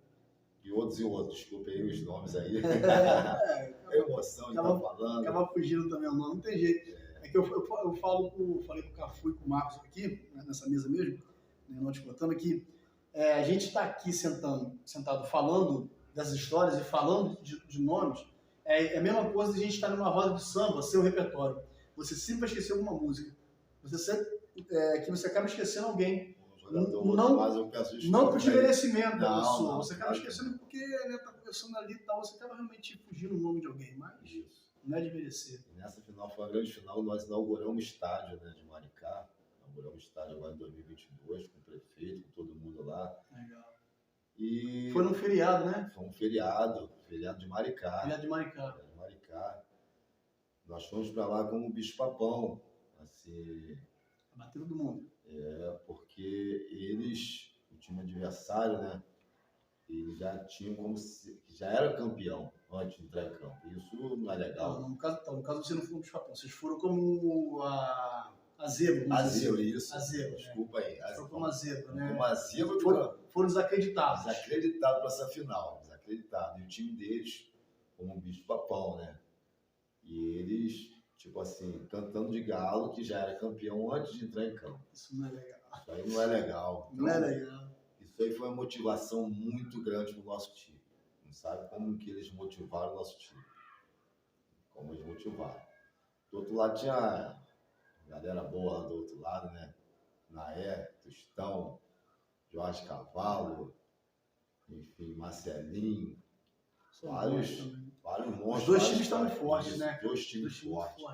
E outros, desculpa aí os nomes aí. É emoção de estar falando. Acaba fugindo também o nome, não tem jeito. É que eu falei com o Cafu e com o Marcos aqui, nessa mesa mesmo, né, não discutindo aqui, a gente está aqui sentado falando das histórias e falando de nomes, é a mesma coisa de a gente estar numa roda de samba, seu repertório. Você sempre vai esquecer alguma música. Que você acaba esquecendo alguém. Não por desmerecimento da pessoa. Você acaba esquecendo porque está conversando ali e tal, você acaba realmente fugindo o nome de alguém, mas não é de merecer. E nessa final foi uma grande final, nós inauguramos o estádio, né, de Maricá. Inauguramos o estádio agora em 2022, com o prefeito, com todo mundo lá. Legal. E foi num feriado, né? Foi um feriado de Maricá. Feriado de Maricá. Nós fomos para lá com o bicho-papão, assim... Bateu todo mundo. Porque o time adversário, né? Eles já tinham já era campeão antes de entrar em campo. Isso não é legal. Não, no caso você não foi com o bicho-papão, vocês foram como a zebra. A zebra, isso. A zebra. Desculpa aí. Foram como a zebra, né? Como a zebra. Foram desacreditados. Desacreditados para essa final. Desacreditados. E o time deles, como um bicho-papão, né? E eles, tipo assim, cantando de galo, que já era campeão antes de entrar em campo. Isso não é legal. Isso aí não é legal. Não é legal. Isso aí foi uma motivação muito grande para o nosso time. Não sabe como que eles motivaram o nosso time. Como eles motivaram. Do outro lado tinha galera boa lá do outro lado, né? Naé, Tostão, Jorge Cavalo, enfim, Marcelinho. Vários monstros. Os dois times estavam fortes, né? Dois times fortes.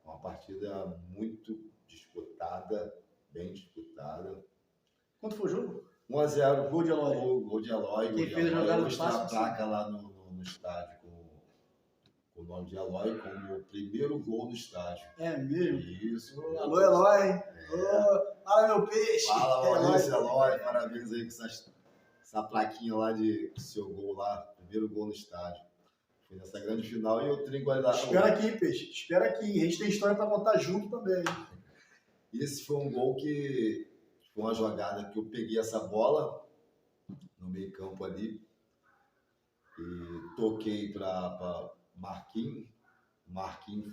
Uma partida muito disputada, bem disputada. Quanto foi o jogo? 1-0. Gol de Eloy. Gol de Eloy. Quem fez a jogada do passe? A placa lá no estádio com o nome de Eloy como o primeiro gol do estádio. É mesmo? Isso. Alô, Eloy. Fala, meu peixe. Fala, Maurício Eloy. Parabéns aí com essa plaquinha lá do seu gol lá. Primeiro gol no estádio. Foi nessa grande final e eu tenho igualdade. Espera aqui, peixe. Espera aqui. A gente tem história para contar junto também. Esse foi um gol que foi uma jogada que eu peguei essa bola no meio campo ali e toquei para Marquinhos. Marquinhos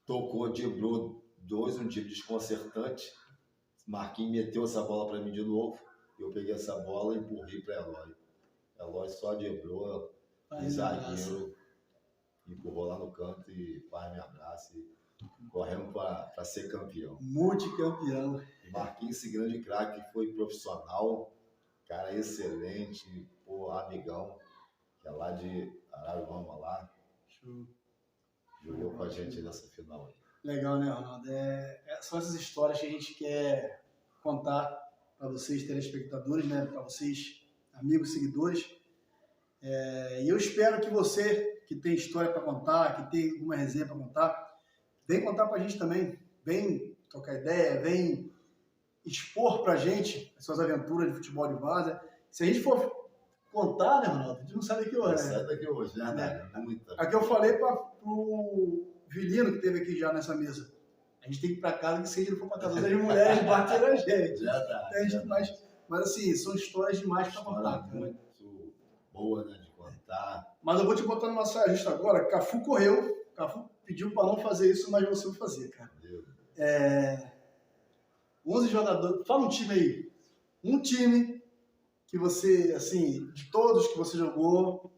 tocou, driblou um drible desconcertante. Marquinhos meteu essa bola para mim de novo. Eu peguei essa bola e empurrei para Eloy. Eloy só driblou, zagueiro, empurrou lá no canto e pai me abraça e corremos para ser campeão. Multicampeão. E Marquinhos, esse grande craque, foi profissional, cara excelente, amigão, que é lá de Araruama lá. Show. Jogou com a gente nessa final aí. Legal, né, Ronaldo? São essas histórias que a gente quer contar para vocês, telespectadores, né? Para vocês, amigos, seguidores. E eu espero que você, que tem história para contar, que tem alguma resenha para contar, vem contar para a gente também. Vem trocar ideia, vem expor para a gente as suas aventuras de futebol de várzea. Se a gente for contar, né, Ronaldo? A gente não sai daqui hoje, né? Não sai daqui hoje, né? Aqui eu falei pro Vilino, que esteve aqui já nessa mesa. A gente tem que ir para casa, que se a gente não for para casa, as mulheres batem na gente. Verdade. Mas assim, são histórias demais para contar. Muito boa, né, de contar. tentar. Mas eu vou te botar numa saia justa agora. Cafu correu. Cafu pediu para não fazer isso, mas você vai fazer, cara. Entendeu? 11 jogadores. Fala um time aí. Um time que você, assim, de todos que você jogou,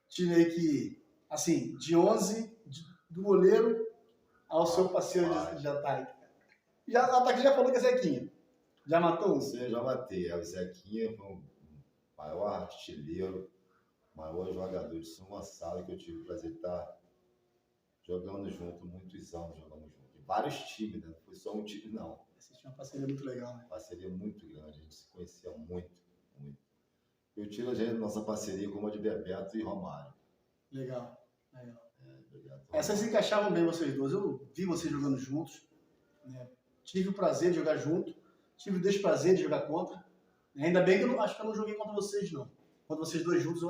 time aí que, assim, de 11, do goleiro ao seu parceiro de ataque. O ataque já falou que é Zequinha. Já matou um? Você já matei. O Zequinha foi o maior artilheiro, maior jogador de São Gonçalo que eu tive o prazer de estar jogando junto, muitos anos jogando junto. Em vários times, né? Não foi só um time, não. Vocês tinham uma parceria muito legal, né? Parceria muito grande, a gente se conhecia muito, muito. Eu tiro a gente nossa parceria como a de Bebeto e Romário. Legal. Bebeto, Essas se encaixavam bem, vocês dois. Eu vi vocês jogando juntos, né? Tive o prazer de jogar junto, tive o desprazer de jogar contra. Ainda bem que eu acho que eu não joguei contra vocês, não. Contra vocês dois juntos,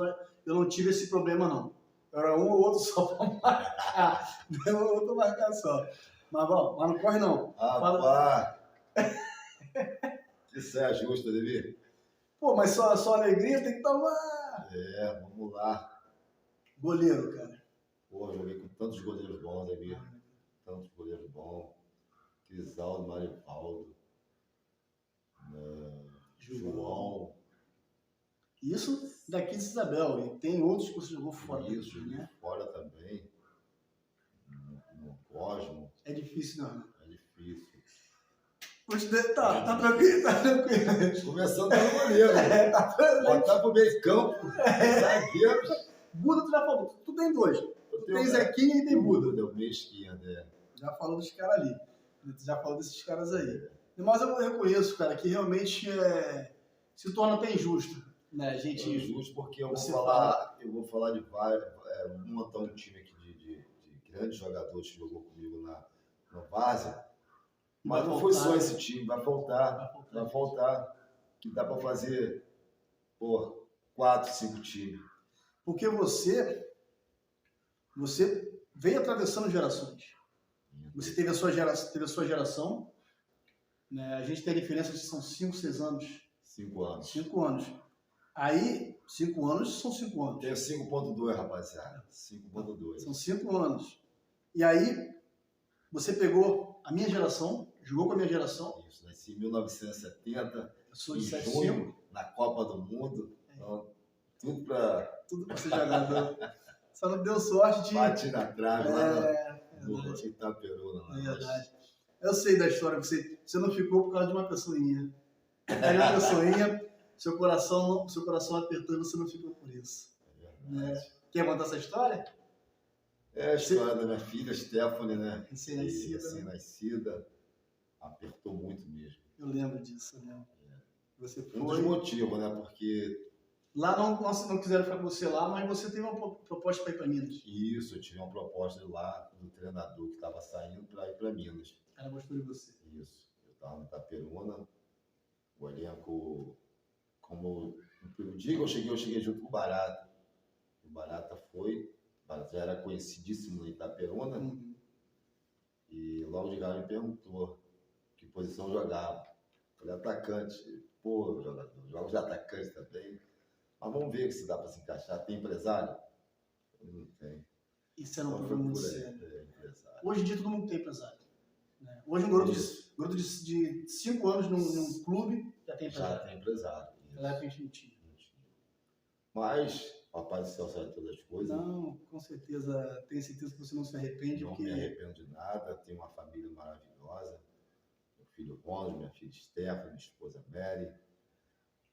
eu não tive esse problema, não. Era um ou outro só para marcar. Um ou outro marcar só. Mas, bom, mas não corre, não. Rapaz! Que saia justa, Davi. Pô, mas só alegria tem que tomar. Vamos lá. Goleiro, cara. Pô, joguei com tantos goleiros bons, Davi. Tantos goleiros bons. Crisaldo, Marivaldo. João. Isso daqui de Isabel. E tem outros que você jogou fora. Isso, daqui, né? Fora também. No Cosmo. É difícil, não. É difícil. Tá tranquilo. Começando pelo goleiro. Tá tranquilo. Botar pro meio campo. Zagueiros. Buda, tu já falou. Tu tem dois. Tu tem Zequinha e tem Buda. Deu meio esquerda, Já falou dos caras ali. Tu já falou desses caras aí. Mas eu reconheço, cara, que realmente se torna até injusto. Né? A gente... É injusto porque eu vou falar de vários. Vou montar um time aqui de grandes jogadores que jogou comigo na Várzea. Mas não foi só esse time, vai faltar. Que dá para fazer 4, 5 times. Porque você veio atravessando gerações. Você teve a sua geração, né? A gente tem a diferença de são 5, 6 anos. 5 anos. 5 anos. Aí, 5 anos são 5 anos. Tem 5.2, rapaziada. 5.2. São 5 anos. E aí, você pegou a minha geração, jogou com a minha geração. Isso, nasci em 1970, Eu sou de em 75. junho, na Copa do Mundo. Então, tudo para ser jogador. Só não deu sorte de... Bate na trave lá no verdade. Itaperuna. É verdade. Eu sei da história, você não ficou por causa de uma pessoinha. Aí uma pessoinha, seu coração apertou e você não ficou por isso. Quer contar essa história? É a história da minha filha, Stephanie, né? Recém-nascida. Apertou muito mesmo. Eu lembro disso, né? Você foi... Um dos motivos, né? Porque... Lá não quiseram ficar com você lá, mas você teve uma proposta para ir para Minas. Isso, eu tive uma proposta lá do treinador que estava saindo para ir para Minas. O cara gostou de você. Isso. Eu estava no Itaperuna, o elenco, como no dia que eu cheguei junto com o Barata. O Barata já era conhecidíssimo no Itaperuna, e logo de cara me perguntou que posição jogava. Eu falei, atacante. Pô, jogo de atacante também. Mas vamos ver se dá para se encaixar. Tem empresário? Não tem. Isso era um problema muito sério. Empresário. Hoje em dia todo mundo tem empresário. Né? Hoje um garoto de 5 anos num clube já tem empresário. Já tem empresário. Naquela época a gente não tinha. Mas, Papai do Céu sabe todas as coisas. Não, com certeza. Tenho certeza que você não se arrepende. Não me arrependo de nada. Tenho uma família maravilhosa. Meu filho Ronald, minha filha Stephanie, minha esposa Mary.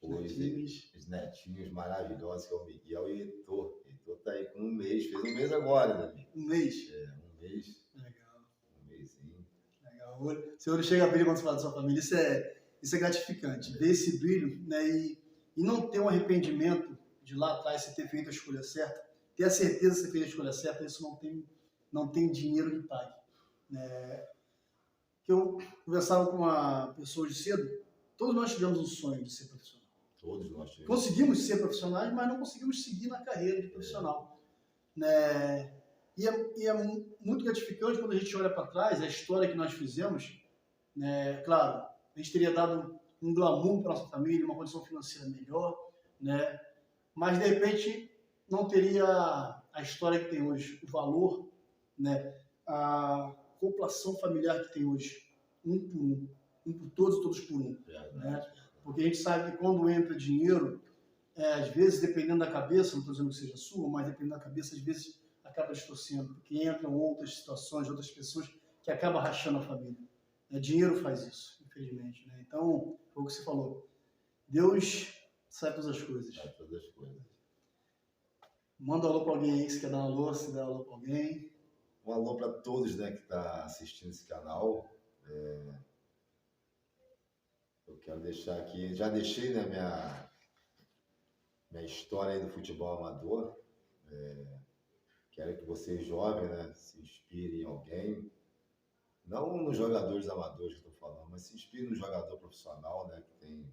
Os netinhos maravilhosos, que é o Miguel e o Heitor. Heitor tá aí com 1 mês, fez 1 mês agora, Davi. 1 mês? 1 mês. Legal. 1 mêsinho. Legal. O senhor chega a brilho quando você fala da sua família, isso é gratificante. Ver esse brilho, né, e não ter um arrependimento de lá atrás você ter feito a escolha certa, ter a certeza que você fez a escolha certa, isso não tem dinheiro que pague. Que eu conversava com uma pessoa de cedo, todos nós tivemos um sonho de ser profissional. Todos nós tivemos. Conseguimos ser profissionais, mas não conseguimos seguir na carreira de profissional. Né? E é muito gratificante quando a gente olha para trás, a história que nós fizemos. Né? Claro, a gente teria dado um glamour para nossa família, uma condição financeira melhor, né? Mas de repente não teria a história que tem hoje, o valor, né? A população familiar que tem hoje, um por um por todos, todos por um. Né? Porque a gente sabe que quando entra dinheiro, às vezes, dependendo da cabeça, não estou dizendo que seja sua, mas dependendo da cabeça, às vezes acaba distorcendo, porque entram outras situações, outras pessoas que acabam rachando a família. Dinheiro faz isso, infelizmente. Né? Então, foi o que você falou. Deus sabe todas as coisas. Sabe todas as coisas. Manda um alô para alguém aí, se quer dar um alô, se der um alô para alguém. Um alô para todos, né, que está assistindo esse canal. Eu quero deixar aqui, já deixei, né, minha história aí do futebol amador. Quero que vocês jovens, né, se inspirem em alguém. Não nos jogadores amadores que eu estou falando, mas se inspirem no jogador profissional, né, que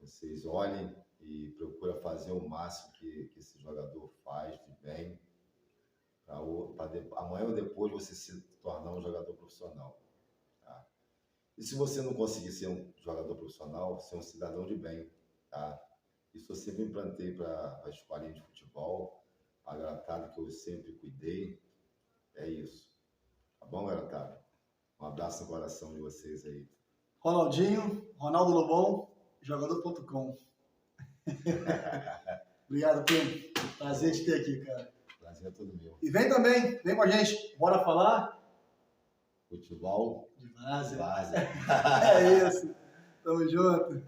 vocês olhem e procurem fazer o máximo que esse jogador faz de bem, para amanhã ou depois você se tornar um jogador profissional. Tá? E se você não conseguir ser um jogador profissional, ser um cidadão de bem. Tá? Isso eu sempre implantei para a escolinha de futebol, a garotada que eu sempre cuidei. É isso. Tá bom, garotada? Um abraço no coração de vocês aí. Ronaldinho, Ronaldo Lobão, jogador.com. Obrigado, Pedro. Prazer te ter aqui, cara. Prazer é todo meu. E vem também, vem com a gente. Bora falar? Futebol De várzea. Várzea. É isso. Tamo junto.